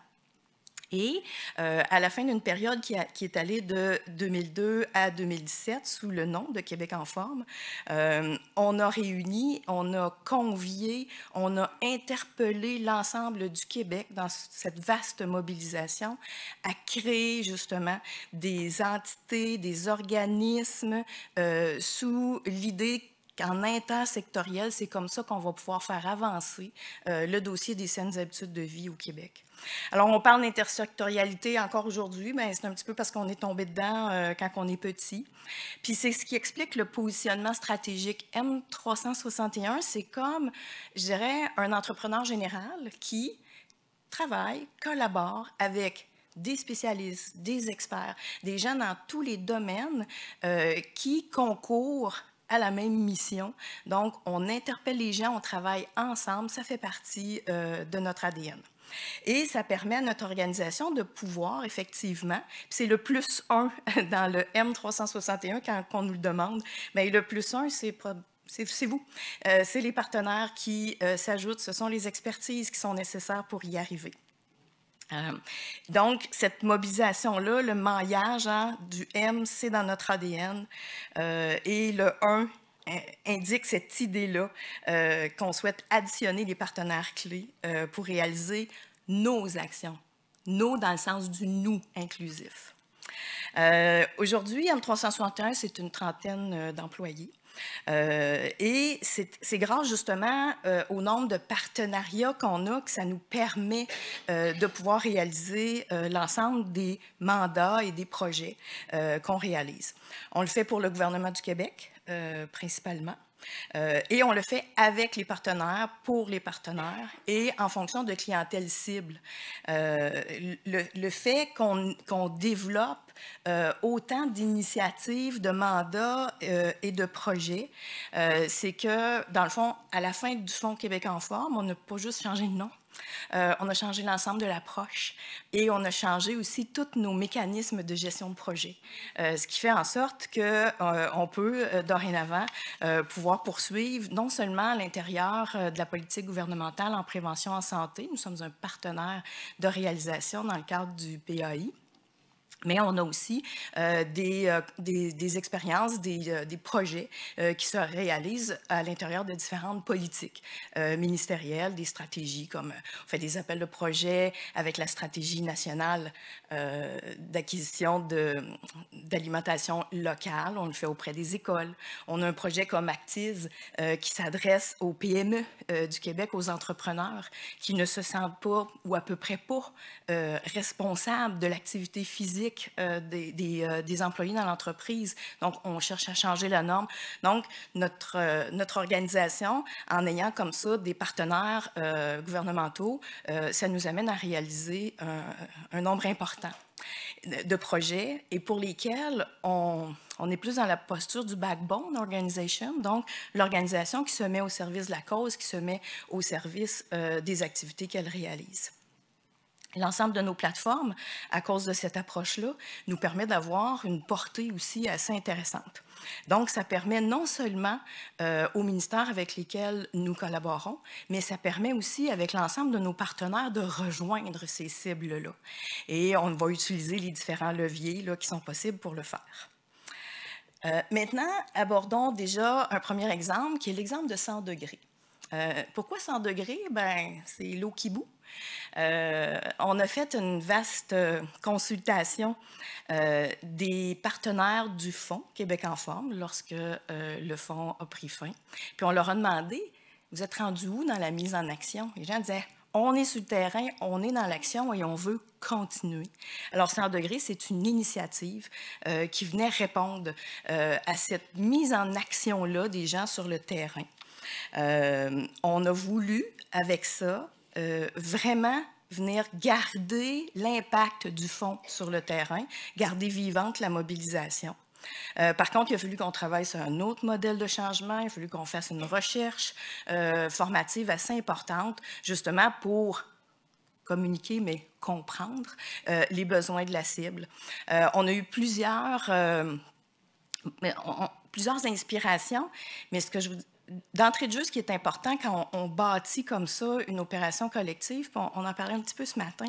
Et à la fin d'une période qui est allée de 2002 à 2017 sous le nom de Québec en forme, on a réuni, on a convié, on a interpellé l'ensemble du Québec dans cette vaste mobilisation à créer justement des entités, des organismes sous l'idée qu'en intersectoriel, c'est comme ça qu'on va pouvoir faire avancer le dossier des saines habitudes de vie au Québec. Alors, on parle d'intersectorialité encore aujourd'hui, mais c'est un petit peu parce qu'on est tombé dedans quand on est petit. Puis c'est ce qui explique le positionnement stratégique. M361, c'est comme, je dirais, un entrepreneur général qui travaille, collabore avec des spécialistes, des experts, des gens dans tous les domaines qui concourent à la même mission. Donc, on interpelle les gens, on travaille ensemble, ça fait partie de notre ADN. Et ça permet à notre organisation de pouvoir, effectivement, c'est le +1 dans le M361 quand on nous le demande, mais le +1, c'est vous. C'est les partenaires qui s'ajoutent, ce sont les expertises qui sont nécessaires pour y arriver. Donc, cette mobilisation-là, le maillage du M, c'est dans notre ADN. Et le 1 indique cette idée-là qu'on souhaite additionner les partenaires clés pour réaliser nos actions. Nos dans le sens du nous inclusif. Aujourd'hui, M361, c'est une trentaine d'employés. Et c'est grâce justement au nombre de partenariats qu'on a que ça nous permet de pouvoir réaliser l'ensemble des mandats et des projets qu'on réalise. On le fait pour le gouvernement du Québec, principalement. Et on le fait avec les partenaires, pour les partenaires et en fonction de clientèle cible. Le fait qu'on développe autant d'initiatives, de mandats et de projets, c'est que, dans le fond, à la fin du Fonds Québec en forme, on n'a pas juste changé de nom. On a changé l'ensemble de l'approche et on a changé aussi tous nos mécanismes de gestion de projet, ce qui fait en sorte qu'on peut dorénavant pouvoir poursuivre non seulement à l'intérieur de la politique gouvernementale en prévention en santé, nous sommes un partenaire de réalisation dans le cadre du PAI, mais on a aussi des expériences, des projets qui se réalisent à l'intérieur de différentes politiques ministérielles, des stratégies comme on fait des appels de projets avec la stratégie nationale d'acquisition d'alimentation locale. On le fait auprès des écoles. On a un projet comme Actise qui s'adresse aux PME du Québec, aux entrepreneurs qui ne se sentent pas ou à peu près pas responsables de l'activité physique des employés dans l'entreprise. Donc, on cherche à changer la norme. Donc, notre organisation, en ayant comme ça des partenaires gouvernementaux, ça nous amène à réaliser un nombre important de projets et pour lesquels on est plus dans la posture du backbone organization, donc l'organisation qui se met au service de la cause, qui se met au service des activités qu'elle réalise. L'ensemble de nos plateformes, à cause de cette approche-là, nous permet d'avoir une portée aussi assez intéressante. Donc, ça permet non seulement aux ministères avec lesquels nous collaborons, mais ça permet aussi avec l'ensemble de nos partenaires de rejoindre ces cibles-là. Et on va utiliser les différents leviers là, qui sont possibles pour le faire. Maintenant, abordons déjà un premier exemple, qui est l'exemple de 100 degrés. Pourquoi 100 degrés? Ben, c'est l'eau qui bout. On a fait une vaste consultation des partenaires du Fonds Québec en forme lorsque le Fonds a pris fin. Puis on leur a demandé, vous êtes rendus où dans la mise en action? Les gens disaient, on est sur le terrain, on est dans l'action et on veut continuer. Alors, 100 degrés, c'est une initiative qui venait répondre à cette mise en action-là des gens sur le terrain. On a voulu, avec ça, vraiment venir garder l'impact du fonds sur le terrain, garder vivante la mobilisation. Par contre, il a fallu qu'on travaille sur un autre modèle de changement, il a fallu qu'on fasse une recherche formative assez importante, justement pour communiquer, mais comprendre les besoins de la cible. On a eu plusieurs inspirations, mais d'entrée de jeu, ce qui est important quand on bâtit comme ça une opération collective, on en parlait un petit peu ce matin,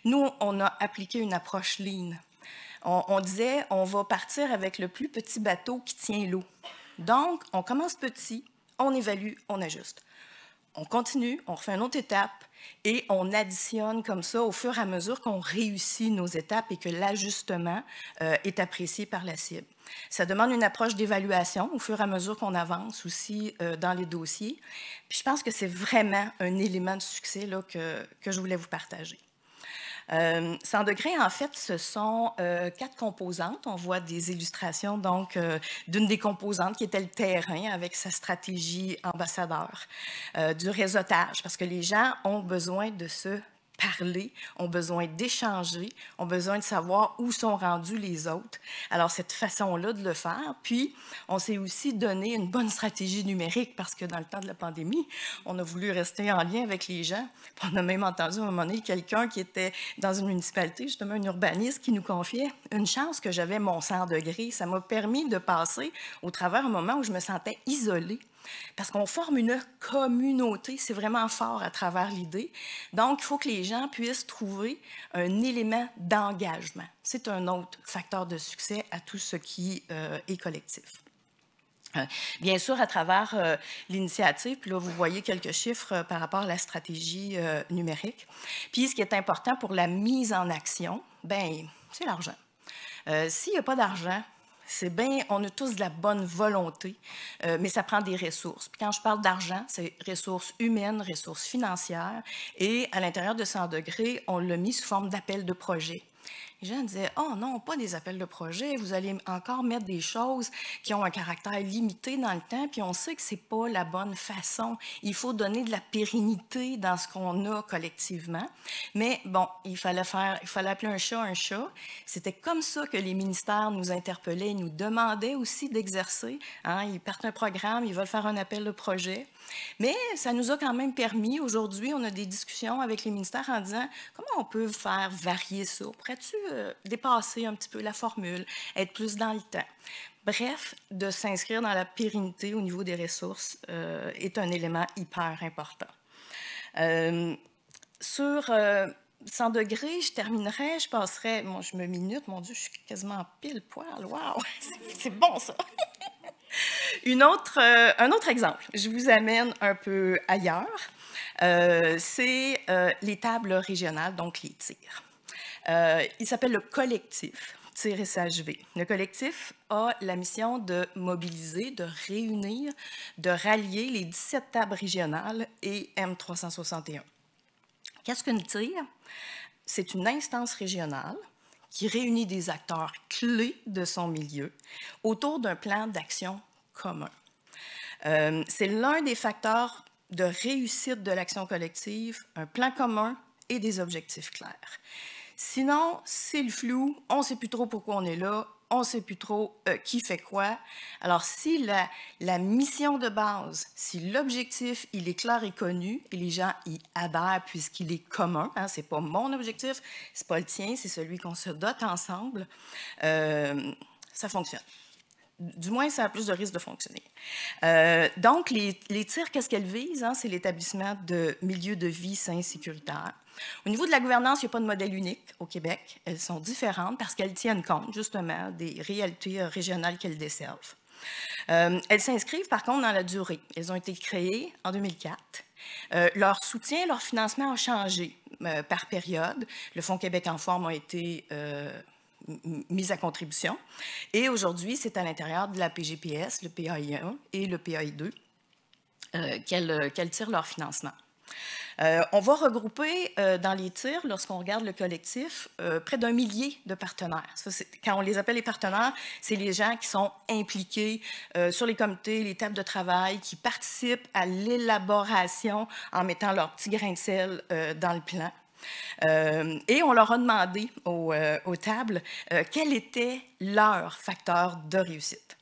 nous, on a appliqué une approche lean. On disait, on va partir avec le plus petit bateau qui tient l'eau. Donc, on commence petit, on évalue, on ajuste. On continue, on refait une autre étape et on additionne comme ça au fur et à mesure qu'on réussit nos étapes et que l'ajustement est apprécié par la cible. Ça demande une approche d'évaluation au fur et à mesure qu'on avance aussi dans les dossiers. Puis je pense que c'est vraiment un élément de succès là, que je voulais vous partager. 100 degrés, en fait, ce sont 4 composantes. On voit des illustrations donc d'une des composantes qui était le terrain avec sa stratégie ambassadeur, du réseautage, parce que les gens ont besoin de se parler, ont besoin d'échanger, ont besoin de savoir où sont rendus les autres. Alors, cette façon-là de le faire. Puis, on s'est aussi donné une bonne stratégie numérique parce que dans le temps de la pandémie, on a voulu rester en lien avec les gens. Puis on a même entendu à un moment donné quelqu'un qui était dans une municipalité, justement un urbaniste, qui nous confiait une chance que j'avais mon 100 degrés. Ça m'a permis de passer au travers un moment où je me sentais isolée. Parce qu'on forme une communauté, c'est vraiment fort à travers l'idée. Donc, il faut que les gens puissent trouver un élément d'engagement. C'est un autre facteur de succès à tout ce qui est collectif. Bien sûr, à travers l'initiative, puis là, vous voyez quelques chiffres par rapport à la stratégie numérique. Puis, ce qui est important pour la mise en action, bien, c'est l'argent. S'il n'y a pas d'argent, c'est bien, on a tous de la bonne volonté, mais ça prend des ressources. Puis quand je parle d'argent, c'est ressources humaines, ressources financières, et à l'intérieur de 100 degrés, on l'a mis sous forme d'appel de projet. Les gens disaient « Oh non, pas des appels de projet, vous allez encore mettre des choses qui ont un caractère limité dans le temps, puis on sait que ce n'est pas la bonne façon. Il faut donner de la pérennité dans ce qu'on a collectivement. » Mais bon, il fallait appeler un chat un chat. C'était comme ça que les ministères nous interpellaient, ils nous demandaient aussi d'exercer. Hein, ils partent un programme, ils veulent faire un appel de projet. Mais ça nous a quand même permis, aujourd'hui, on a des discussions avec les ministères en disant comment on peut faire varier ça? Pourrais-tu dépasser un petit peu la formule, être plus dans le temps? Bref, de s'inscrire dans la pérennité au niveau des ressources est un élément hyper important. Sur 100 degrés, je terminerai, je passerai, moi je me minute, mon Dieu, je suis quasiment en pile poil, wow, c'est bon ça! Un autre exemple, je vous amène un peu ailleurs, c'est les tables régionales, donc les tirs. Il s'appelle le collectif Tir SHV. Le collectif a la mission de mobiliser, de réunir, de rallier les 17 tables régionales et M361. Qu'est-ce qu'une TIR? C'est une instance régionale qui réunit des acteurs clés de son milieu autour d'un plan d'action commun. C'est l'un des facteurs de réussite de l'action collective, un plan commun et des objectifs clairs. Sinon, c'est le flou, on ne sait plus trop pourquoi on est là, on ne sait plus trop qui fait quoi. Alors, si la mission de base, si l'objectif, il est clair et connu, et les gens y adhèrent puisqu'il est commun, hein, ce n'est pas mon objectif, ce n'est pas le tien, c'est celui qu'on se dote ensemble, ça fonctionne. Du moins, ça a plus de risques de fonctionner. Donc, les tirs, qu'est-ce qu'elles visent? Hein? C'est l'établissement de milieux de vie sains et sécuritaires. Au niveau de la gouvernance, il n'y a pas de modèle unique au Québec. Elles sont différentes parce qu'elles tiennent compte, justement, des réalités régionales qu'elles desservent. Elles s'inscrivent, par contre, dans la durée. Elles ont été créées en 2004. Leur soutien, leur financement a changé par période. Le Fonds Québec en forme a été mise à contribution. Et aujourd'hui, c'est à l'intérieur de la PGPS, le PAI1 et le PAI2 qu'elles tirent leur financement. On va regrouper dans les tirs, lorsqu'on regarde le collectif, près d'1 millier de partenaires. Ça, quand on les appelle les partenaires, c'est les gens qui sont impliqués sur les comités, les tables de travail, qui participent à l'élaboration en mettant leur petit grain de sel dans le plan. Et on leur a demandé aux tables quel était leur facteur de réussite.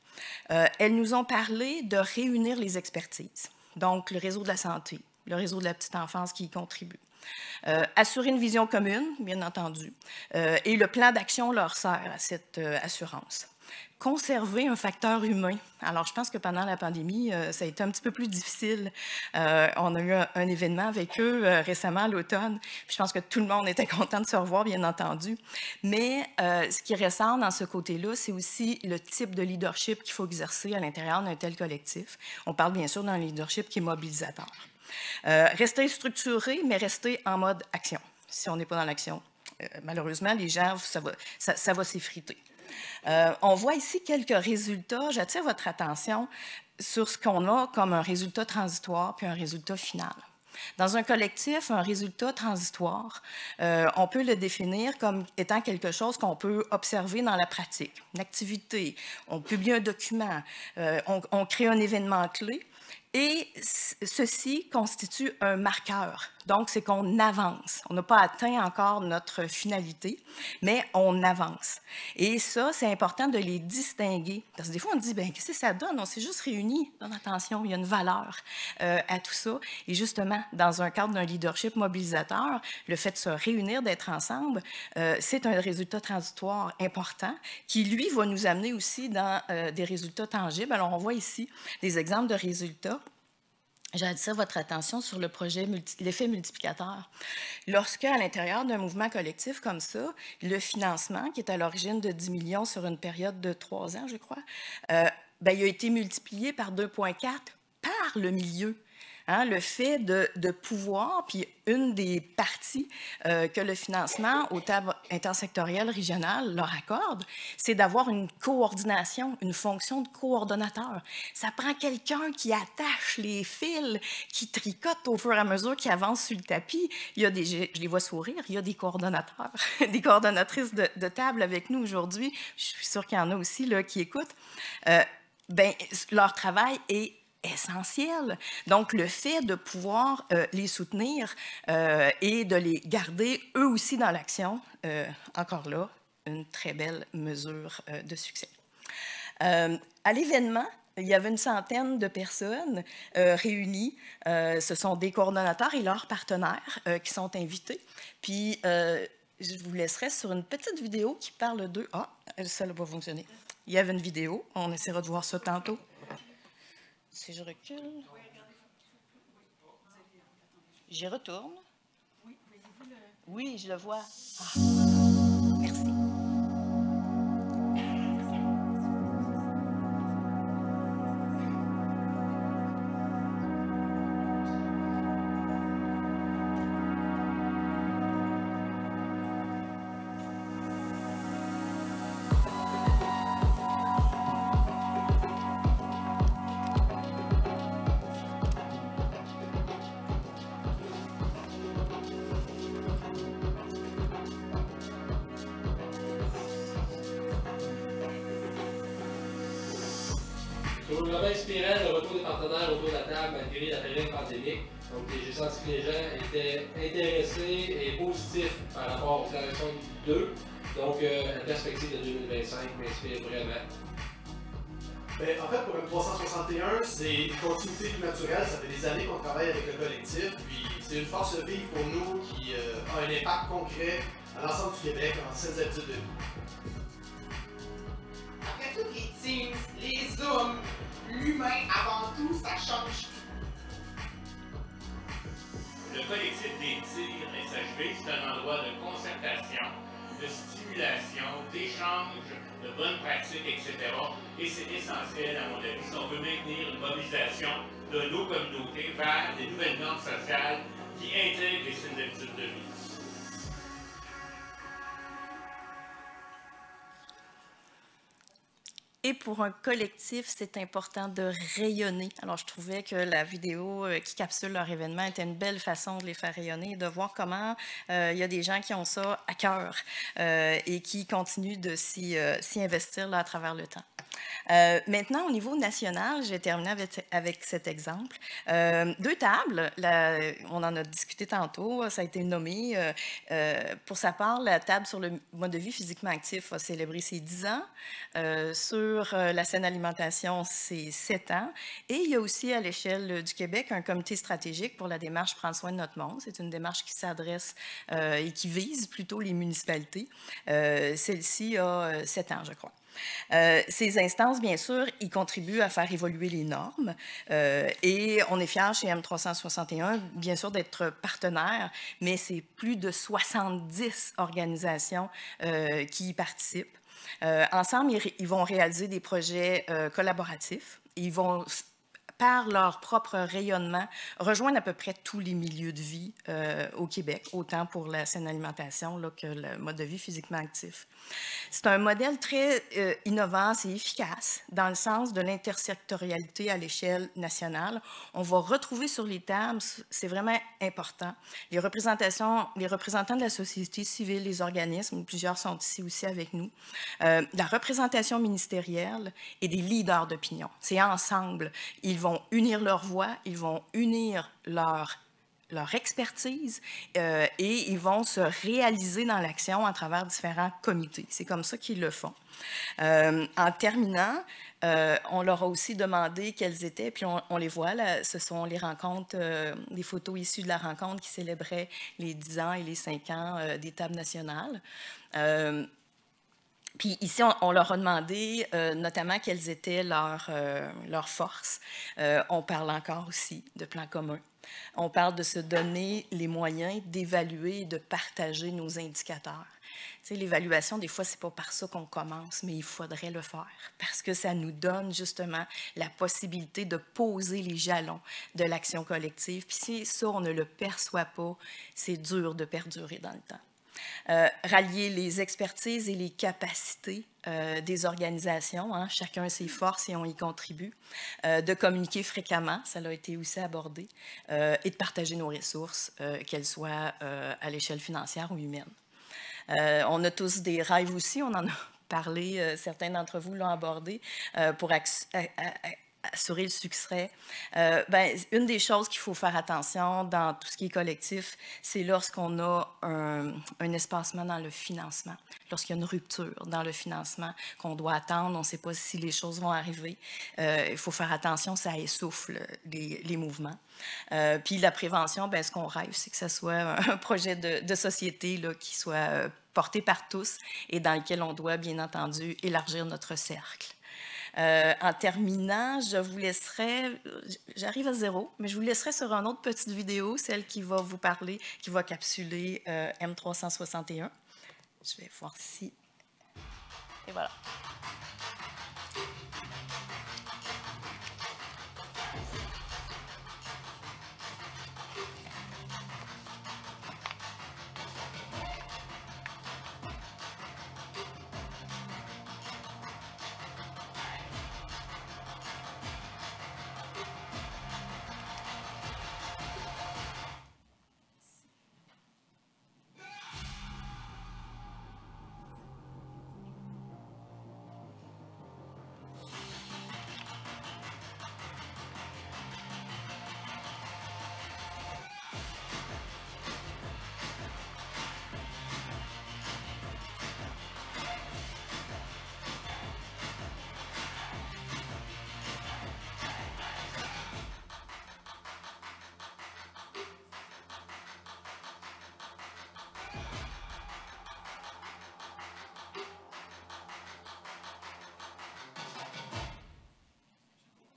Elles nous ont parlé de réunir les expertises, donc le réseau de la santé, le réseau de la petite enfance qui y contribue. Assurer une vision commune, bien entendu, et le plan d'action leur sert à cette assurance. Conserver un facteur humain. Alors, je pense que pendant la pandémie, ça a été un petit peu plus difficile. On a eu un événement avec eux récemment à l'automne. Je pense que tout le monde était content de se revoir, bien entendu. Mais ce qui ressort dans ce côté-là, c'est aussi le type de leadership qu'il faut exercer à l'intérieur d'un tel collectif. On parle bien sûr d'un leadership qui est mobilisateur. Rester structuré, mais rester en mode action. Si on n'est pas dans l'action, malheureusement, les gens, ça va s'effriter. On voit ici quelques résultats. J'attire votre attention sur ce qu'on a comme un résultat transitoire puis un résultat final. Dans un collectif, un résultat transitoire, on peut le définir comme étant quelque chose qu'on peut observer dans la pratique. Une activité, on publie un document, on crée un événement clé. Et ceci constitue un marqueur. Donc, c'est qu'on avance. On n'a pas atteint encore notre finalité, mais on avance. Et ça, c'est important de les distinguer. Parce que des fois, on dit, bien, qu'est-ce que ça donne? On s'est juste réunis. Non, attention, il y a une valeur à tout ça. Et justement, dans un cadre d'un leadership mobilisateur, le fait de se réunir, d'être ensemble, c'est un résultat transitoire important qui, lui, va nous amener aussi dans des résultats tangibles. Alors, on voit ici des exemples de résultats. J'attire votre attention sur le projet l'effet multiplicateur. Lorsque, à l'intérieur d'un mouvement collectif comme ça, le financement, qui est à l'origine de 10 millions sur une période de 3 ans, je crois, bien, il a été multiplié par 2,4 par le milieu. Hein, le fait de pouvoir, puis une des parties que le financement aux tables intersectorielles régionales leur accorde, c'est d'avoir une coordination, une fonction de coordonnateur. Ça prend quelqu'un qui attache les fils, qui tricote au fur et à mesure qu'il avance sur le tapis. Il y a je les vois sourire, il y a des coordonnateurs, des coordonnatrices de table avec nous aujourd'hui. Je suis sûre qu'il y en a aussi là, qui écoutent. Ben, leur travail est essentiel. Donc, le fait de pouvoir les soutenir et de les garder eux aussi dans l'action, encore là, une très belle mesure de succès. À l'événement, il y avait une centaine de personnes réunies. Ce sont des coordonnateurs et leurs partenaires qui sont invités. Puis, je vous laisserai sur une petite vidéo qui parle d'eux. Ah, ça va fonctionner. Il y avait une vidéo. On essaiera de voir ça tantôt. Si je recule, j'y retourne. Oui, je le vois. Ah. Merci. C'est vraiment inspirant le retour des partenaires autour de la table malgré la période pandémique. Donc j'ai senti que les gens étaient intéressés et positifs par rapport aux déclarations 2. Donc la perspective de 2025 m'inspire vraiment. Bien, en fait, pour une 361, c'est une continuité du naturel. Ça fait des années qu'on travaille avec le collectif. Puis c'est une force vive pour nous qui a un impact concret à l'ensemble du Québec en saines habitudes de vie. Après toutes les Teams, les Zooms, l'humain avant tout, ça change tout. Le collectif des tirs SHV, c'est un endroit de concertation, de stimulation, d'échange, de bonnes pratiques, etc. Et c'est essentiel, à mon avis, si on veut maintenir une mobilisation de nos communautés vers des nouvelles normes sociales qui intègrent les saines habitudes de vie. Et pour un collectif, c'est important de rayonner. Alors, je trouvais que la vidéo qui capsule leur événement était une belle façon de les faire rayonner, de voir comment il y a des gens qui ont ça à cœur et qui continuent de s'y investir là, à travers le temps. Maintenant, au niveau national, je vais terminer avec cet exemple. 2 tables, on en a discuté tantôt, ça a été nommé. Pour sa part, la table sur le mode de vie physiquement actif a célébré ses 10 ans. Sur la saine alimentation, c'est 7 ans. Et il y a aussi à l'échelle du Québec un comité stratégique pour la démarche Prendre soin de notre monde. C'est une démarche qui s'adresse et qui vise plutôt les municipalités. Celle-ci a 7 ans, je crois. Ces instances, bien sûr, y contribuent à faire évoluer les normes et on est fiers chez M361, bien sûr, d'être partenaire, mais c'est plus de 70 organisations qui y participent. Ensemble, ils vont réaliser des projets collaboratifs. Ils vont, par leur propre rayonnement, rejoindre à peu près tous les milieux de vie au Québec, autant pour la saine alimentation là, que le mode de vie physiquement actif. C'est un modèle très innovant, c'est efficace dans le sens de l'intersectorialité à l'échelle nationale. On va retrouver sur les tables, c'est vraiment important, les représentants de la société civile, les organismes, plusieurs sont ici aussi avec nous, la représentation ministérielle et des leaders d'opinion. C'est ensemble, ils vont unir leur voix, ils vont unir leur expertise et ils vont se réaliser dans l'action à travers différents comités. C'est comme ça qu'ils le font. En terminant, on leur a aussi demandé quelles étaient, puis on les voit, là, ce sont les rencontres, des photos issues de la rencontre qui célébraient les 10 ans et les 5 ans des tables nationales. Puis ici, on leur a demandé notamment quelles étaient leurs forces. On parle encore aussi de plan commun. On parle de se donner les moyens d'évaluer et de partager nos indicateurs. Tu sais, l'évaluation, des fois, ce n'est pas par ça qu'on commence, mais il faudrait le faire parce que ça nous donne justement la possibilité de poser les jalons de l'action collective. Puis si ça, on ne le perçoit pas, c'est dur de perdurer dans le temps. Rallier les expertises et les capacités des organisations, hein, chacun ses forces et on y contribue, de communiquer fréquemment, ça a été aussi abordé, et de partager nos ressources, qu'elles soient à l'échelle financière ou humaine. On a tous des rêves aussi, on en a parlé, certains d'entre vous l'ont abordé, pour assurer le succès. Une des choses qu'il faut faire attention dans tout ce qui est collectif, c'est lorsqu'on a un espacement dans le financement, lorsqu'il y a une rupture dans le financement qu'on doit attendre, on ne sait pas si les choses vont arriver. Il faut faire attention, ça essouffle les mouvements. Puis la prévention, ce qu'on rêve, c'est que ce soit un projet de société là, qui soit porté par tous et dans lequel on doit, bien entendu, élargir notre cercle. En terminant, je vous laisserai, j'arrive à 0, mais je vous laisserai sur une autre petite vidéo, celle qui va vous parler, qui va capsuler M361. Je vais voir si... Et voilà.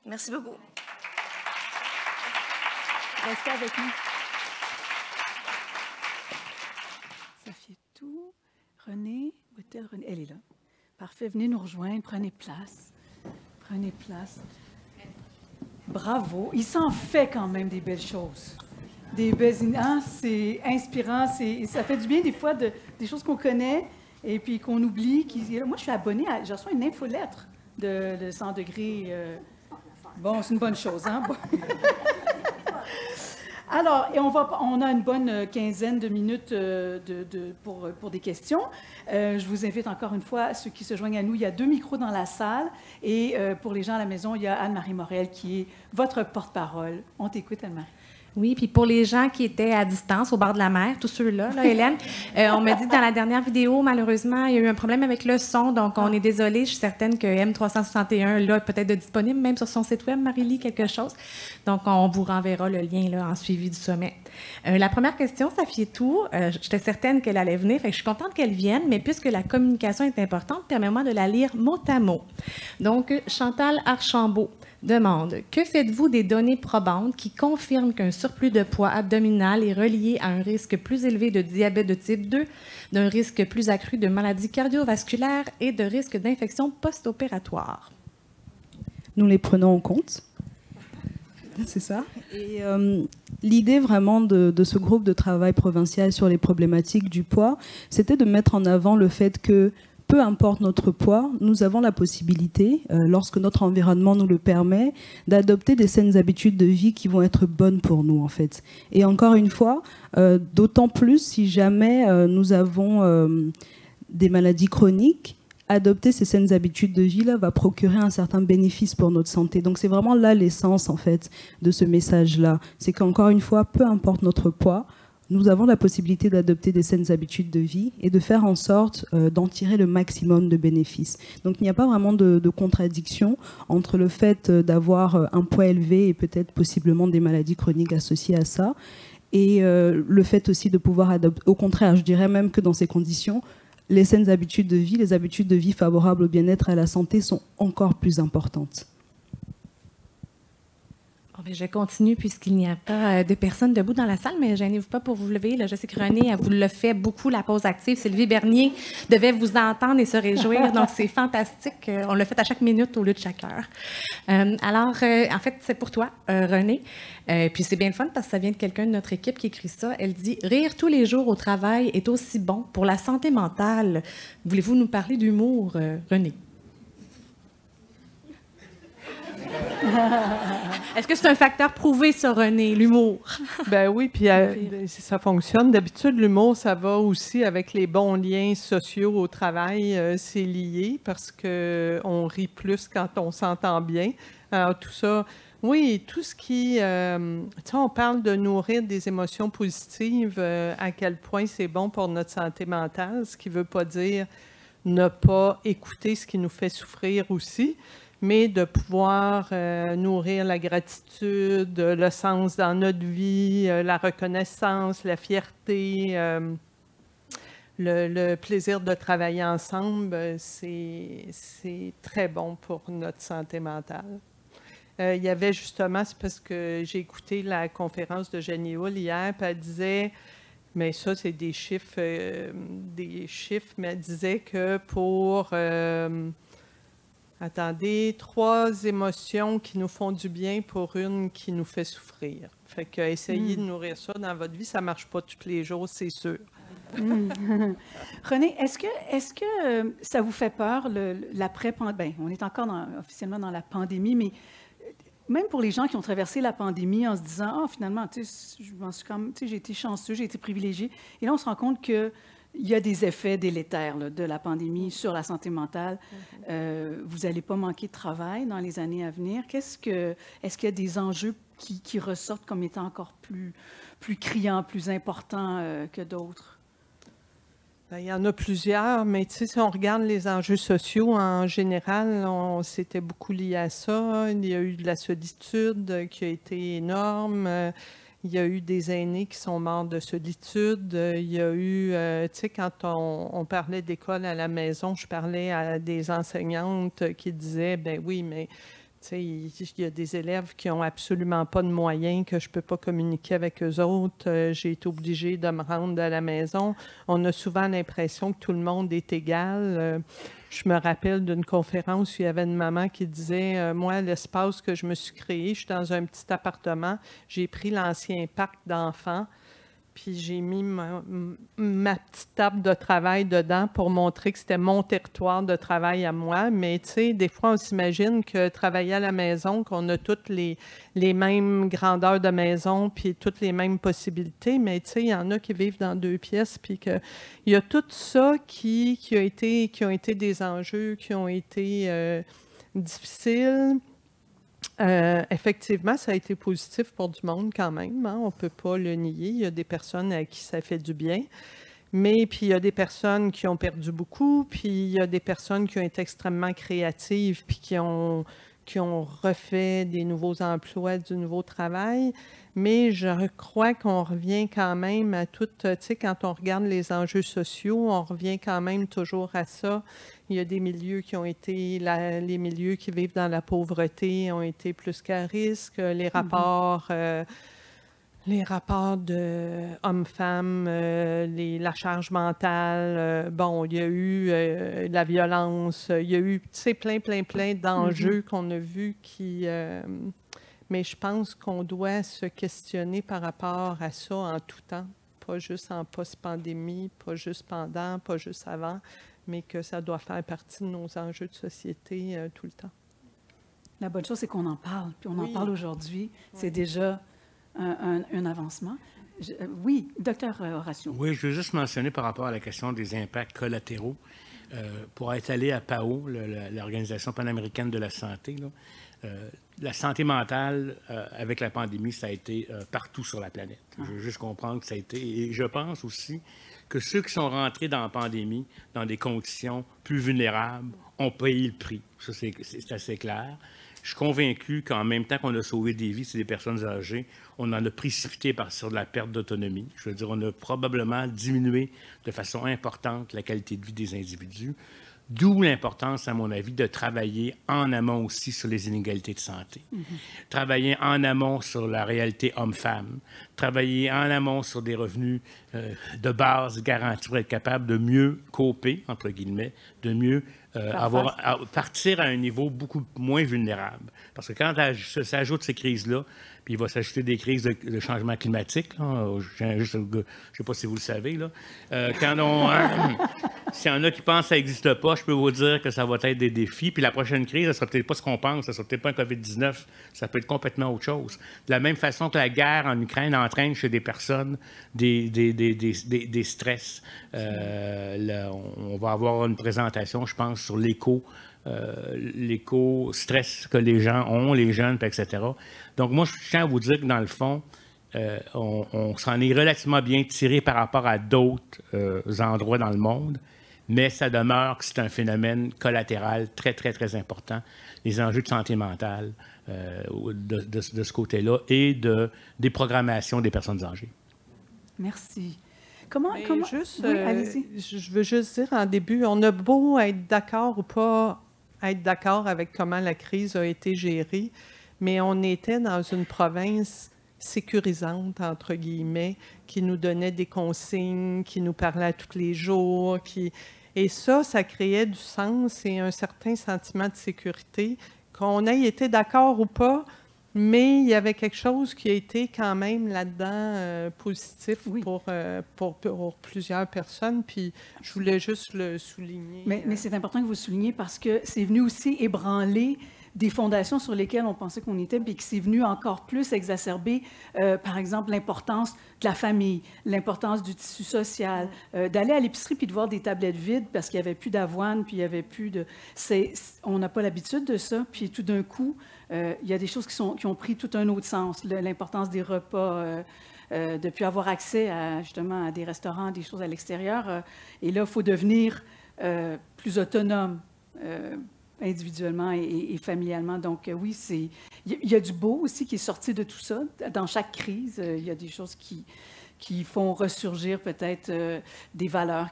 Merci beaucoup. Restez avec nous. Ça fait tout. René, où est-elle, René? Elle est là. Parfait, venez nous rejoindre, prenez place. Prenez place. Bravo. Il s'en fait quand même des belles choses. Des belles... Hein? C'est inspirant. Ça fait du bien des fois des choses qu'on connaît et puis qu'on oublie. Moi, je suis abonnée je reçois une infolettre de 100 degrés... Bon, c'est une bonne chose, hein? Alors, et on a une bonne quinzaine de minutes pour des questions. Je vous invite encore une fois, ceux qui se joignent à nous, il y a 2 micros dans la salle. Et pour les gens à la maison, il y a Anne-Marie Morel qui est votre porte-parole. On t'écoute, Anne-Marie. Oui, puis pour les gens qui étaient à distance, au bord de la mer, tous ceux-là, là, Hélène, on m'a dit dans la dernière vidéo, malheureusement, il y a eu un problème avec le son, donc on est désolé. Je suis certaine que M361, là, peut-être disponible même sur son site web, Marie-Lie, quelque chose. Donc, on vous renverra le lien là, en suivi du sommet. La première question, Safié Tour, j'étais certaine qu'elle allait venir, fait que je suis contente qu'elle vienne, mais puisque la communication est importante, permets-moi de la lire mot à mot. Donc, Chantal Archambault demande « Que faites-vous des données probantes qui confirment qu'un surplus de poids abdominal est relié à un risque plus élevé de diabète de type 2, d'un risque plus accru de maladies cardiovasculaires et de risque d'infection post-opératoire? » Nous les prenons en compte. C'est ça. Et l'idée vraiment de ce groupe de travail provincial sur les problématiques du poids, c'était de mettre en avant le fait que peu importe notre poids, nous avons la possibilité, lorsque notre environnement nous le permet, d'adopter des saines habitudes de vie qui vont être bonnes pour nous, en fait. Et encore une fois, d'autant plus si jamais nous avons des maladies chroniques, adopter ces saines habitudes de vie-là va procurer un certain bénéfice pour notre santé. Donc c'est vraiment là l'essence, en fait, de ce message-là. C'est qu'encore une fois, peu importe notre poids, nous avons la possibilité d'adopter des saines habitudes de vie et de faire en sorte d'en tirer le maximum de bénéfices. Donc il n'y a pas vraiment de contradiction entre le fait d'avoir un poids élevé et peut-être possiblement des maladies chroniques associées à ça, et le fait aussi de pouvoir adopter. Au contraire, je dirais même que dans ces conditions, les saines habitudes de vie, les habitudes de vie favorables au bien-être et à la santé sont encore plus importantes. Je continue puisqu'il n'y a pas de personnes debout dans la salle, mais gênez-vous pas pour vous lever. Là, je sais que René, elle vous le fait beaucoup, la pause active. Sylvie Bernier devait vous entendre et se réjouir, donc c'est fantastique. On le fait à chaque minute au lieu de chaque heure. Alors, en fait, c'est pour toi, René. Puis c'est bien le fun parce que ça vient de quelqu'un de notre équipe qui écrit ça. Elle dit « Rire tous les jours au travail est aussi bon pour la santé mentale. » Voulez-vous nous parler d'humour, René? Est-ce que c'est un facteur prouvé, ça, René, l'humour? Ben oui, puis ça fonctionne. D'habitude, l'humour, ça va aussi avec les bons liens sociaux au travail. C'est lié parce qu'on rit plus quand on s'entend bien. Alors, tout ça, oui, tout ce qui... tu sais, on parle de nourrir des émotions positives, à quel point c'est bon pour notre santé mentale, ce qui ne veut pas dire ne pas écouter ce qui nous fait souffrir aussi, mais de pouvoir nourrir la gratitude, le sens dans notre vie, la reconnaissance, la fierté, le plaisir de travailler ensemble, c'est très bon pour notre santé mentale. Il y avait justement, c'est parce que j'ai écouté la conférence de Jenny Hull hier, puis elle disait, mais ça c'est des chiffres, mais elle disait que pour... attendez, 3 émotions qui nous font du bien pour une qui nous fait souffrir. Fait que essayez de nourrir ça dans votre vie, ça ne marche pas tous les jours, c'est sûr. René, est-ce que ça vous fait peur, l'après-pandémie? Ben, on est encore officiellement dans la pandémie, mais même pour les gens qui ont traversé la pandémie en se disant « Ah, finalement, j'ai été chanceux, j'ai été privilégié. » Et là, on se rend compte que il y a des effets délétères là, de la pandémie sur la santé mentale. Vous n'allez pas manquer de travail dans les années à venir. Est-ce qu'il y a des enjeux qui ressortent comme étant encore plus criants, plus importants que d'autres? Bien, il y en a plusieurs, mais tu sais, si on regarde les enjeux sociaux en général, c'était beaucoup lié à ça. Il y a eu de la solitude qui a été énorme. Il y a eu des aînés qui sont morts de solitude. Il y a eu, tu sais, quand on parlait d'école à la maison, je parlais à des enseignantes qui disaient, ben oui, mais tu sais, il y a des élèves qui n'ont absolument pas de moyens, que je ne peux pas communiquer avec eux autres. J'ai été obligée de me rendre à la maison. On a souvent l'impression que tout le monde est égal. Je me rappelle d'une conférence où il y avait une maman qui disait « Moi, l'espace que je me suis créé, je suis dans un petit appartement, j'ai pris l'ancien parc d'enfants, puis j'ai mis ma petite table de travail dedans pour montrer que c'était mon territoire de travail à moi. Mais tu sais, des fois, on s'imagine que travailler à la maison, qu'on a toutes les mêmes grandeurs de maison, puis toutes les mêmes possibilités. Mais tu sais, il y en a qui vivent dans 2 pièces, puis qu'il y a tout ça qui ont été des enjeux, qui ont été difficiles. Effectivement, ça a été positif pour du monde quand même, hein? On ne peut pas le nier. Il y a des personnes à qui ça fait du bien. Mais puis il y a des personnes qui ont perdu beaucoup, puis il y a des personnes qui ont été extrêmement créatives, puis qui ont refait des nouveaux emplois, du nouveau travail. Mais je crois qu'on revient quand même à tout, tu sais, quand on regarde les enjeux sociaux, on revient quand même toujours à ça. Il y a des milieux qui ont été, les milieux qui vivent dans la pauvreté ont été plus qu'à risque. Les rapports de hommes-femmes, la charge mentale, bon, il y a eu la violence, il y a eu, tu sais, plein d'enjeux qu'on a vus qui... mais je pense qu'on doit se questionner par rapport à ça en tout temps, pas juste en post-pandémie, pas juste pendant, pas juste avant, mais que ça doit faire partie de nos enjeux de société tout le temps. La bonne chose, c'est qu'on en parle, puis on en parle aujourd'hui. C'est déjà un avancement. Oui, docteur Horacio. Oui, je veux juste mentionner par rapport à la question des impacts collatéraux. Pour être allé à PAO, l'Organisation panaméricaine de la santé, là, la santé mentale, avec la pandémie, ça a été partout sur la planète. Je veux juste comprendre que ça a été... Et je pense aussi que ceux qui sont rentrés dans la pandémie, dans des conditions plus vulnérables, ont payé le prix. Ça, c'est assez clair. Je suis convaincu qu'en même temps qu'on a sauvé des vies, c'est des personnes âgées, on en a précipité sur de la perte d'autonomie. Je veux dire, on a probablement diminué de façon importante la qualité de vie des individus. D'où l'importance, à mon avis, de travailler en amont aussi sur les inégalités de santé. Travailler en amont sur la réalité homme-femme. Travailler en amont sur des revenus de base garantis pour être capable de mieux coper, entre guillemets, de mieux partir à un niveau beaucoup moins vulnérable. Parce que quand s'ajoutent ces crises-là, puis il va s'ajouter des crises de changement climatique, là, je ne sais pas si vous le savez, là. S'il y en a qui pensent que ça n'existe pas, je peux vous dire que ça va être des défis. Puis la prochaine crise, ça ne sera peut-être pas ce qu'on pense, ça ne sera peut-être pas un COVID-19, ça peut être complètement autre chose. De la même façon que la guerre en Ukraine entraîne chez des personnes des stress. On va avoir une présentation, je pense, sur l'éco-stress que les gens ont, les jeunes, etc. Donc, moi, je tiens à vous dire que, dans le fond, on s'en est relativement bien tiré par rapport à d'autres endroits dans le monde, mais ça demeure que c'est un phénomène collatéral très, très, très important. Les enjeux de santé mentale de ce côté-là et des programmations des personnes âgées. Merci. Juste, oui, allez-y. Je veux juste dire en début, on a beau être d'accord ou pas être d'accord avec comment la crise a été gérée, mais on était dans une province sécurisante, entre guillemets, qui nous donnait des consignes, qui nous parlait tous les jours, et ça créait du sens et un certain sentiment de sécurité, qu'on ait été d'accord ou pas, mais il y avait quelque chose qui a été quand même là-dedans positif pour plusieurs personnes, puis je voulais juste le souligner. Mais c'est important que vous le souligniez parce que c'est venu aussi ébranler des fondations sur lesquelles on pensait qu'on était, puis que c'est venu encore plus exacerber, par exemple, l'importance de la famille, l'importance du tissu social, d'aller à l'épicerie puis de voir des tablettes vides parce qu'il n'y avait plus d'avoine, puis il n'y avait plus de... On n'a pas l'habitude de ça, puis tout d'un coup, il y a des choses qui ont pris tout un autre sens, l'importance des repas, de ne plus avoir accès justement à des restaurants, des choses à l'extérieur. Et là, il faut devenir plus autonome individuellement et familialement. Donc oui, il y a du beau aussi qui est sorti de tout ça. Dans chaque crise, il y a des choses qui font ressurgir peut-être des valeurs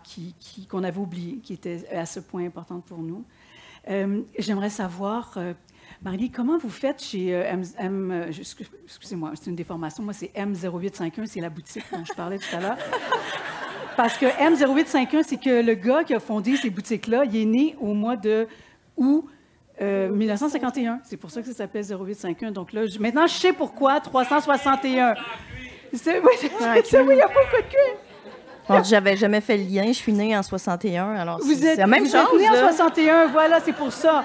qu'on avait oubliées, qui étaient à ce point importantes pour nous. J'aimerais savoir... Marie, comment vous faites chez excusez-moi, c'est une déformation, moi c'est M0851, c'est la boutique dont je parlais tout à l'heure. Parce que M0851, c'est que le gars qui a fondé ces boutiques-là, il est né au mois de août 1951. C'est pour ça que ça s'appelle 0851. Donc là, maintenant, je sais pourquoi 361. Oui, il n'y a pas de cuir. Bon, j'avais jamais fait le lien. Je suis née en 61, alors c'est la même chose. Vous êtes née en 61, voilà, c'est pour ça.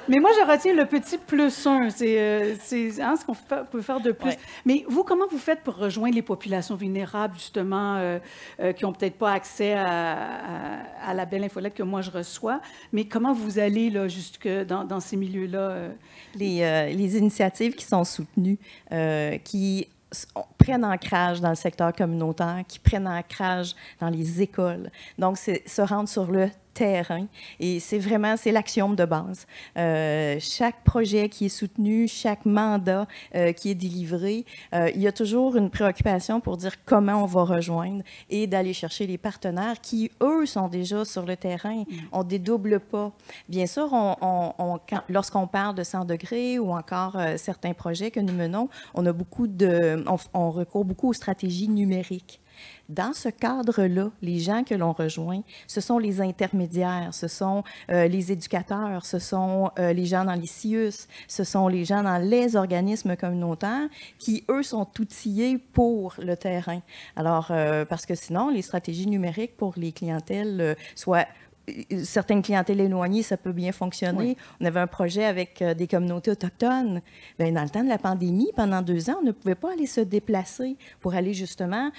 Mais moi, je retiens le petit +1. C'est ce qu'on peut faire de plus. Ouais. Mais vous, comment vous faites pour rejoindre les populations vulnérables, justement, qui n'ont peut-être pas accès à la belle infolette que moi, je reçois? Mais comment vous allez là, jusque dans ces milieux-là? Les initiatives qui sont soutenues, qui prennent ancrage dans le secteur communautaire, qui prennent ancrage dans les écoles. Donc, c'est se rendre sur le terrain. Et c'est l'axiome de base. Chaque projet qui est soutenu, chaque mandat qui est délivré, il y a toujours une préoccupation pour dire comment on va rejoindre et d'aller chercher les partenaires qui, eux, sont déjà sur le terrain. On dédouble pas. Bien sûr, lorsqu'on parle de 100 degrés ou encore certains projets que nous menons, on recourt beaucoup aux stratégies numériques. Dans ce cadre-là, les gens que l'on rejoint, ce sont les intermédiaires, ce sont les éducateurs, ce sont les gens dans les CIUS, ce sont les gens dans les organismes communautaires qui, eux, sont outillés pour le terrain. Alors, parce que sinon, les stratégies numériques pour les clientèles, certaines clientèles éloignées, ça peut bien fonctionner. Oui. On avait un projet avec des communautés autochtones. Bien, dans le temps de la pandémie, pendant 2 ans, on ne pouvait pas aller se déplacer pour aller justement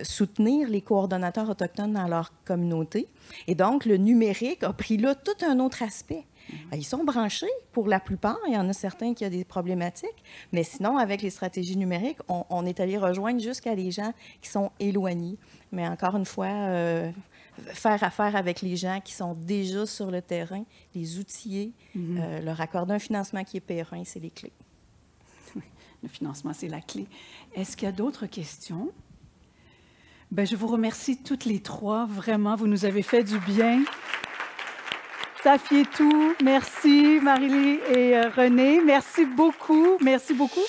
soutenir les coordonnateurs autochtones dans leur communauté. Et donc, le numérique a pris là tout un autre aspect. Ils sont branchés pour la plupart. Il y en a certains qui ont des problématiques. Mais sinon, avec les stratégies numériques, on est allé rejoindre jusqu'à les gens qui sont éloignés. Mais encore une fois, faire affaire avec les gens qui sont déjà sur le terrain, les outiller, leur accorder un financement qui est pérenne, c'est les clés. Le financement, c'est la clé. Est-ce qu'il y a d'autres questions? Bien, je vous remercie toutes les trois. Vraiment, vous nous avez fait du bien. Safietou, merci. Marie-Lie et René, merci beaucoup. Merci beaucoup.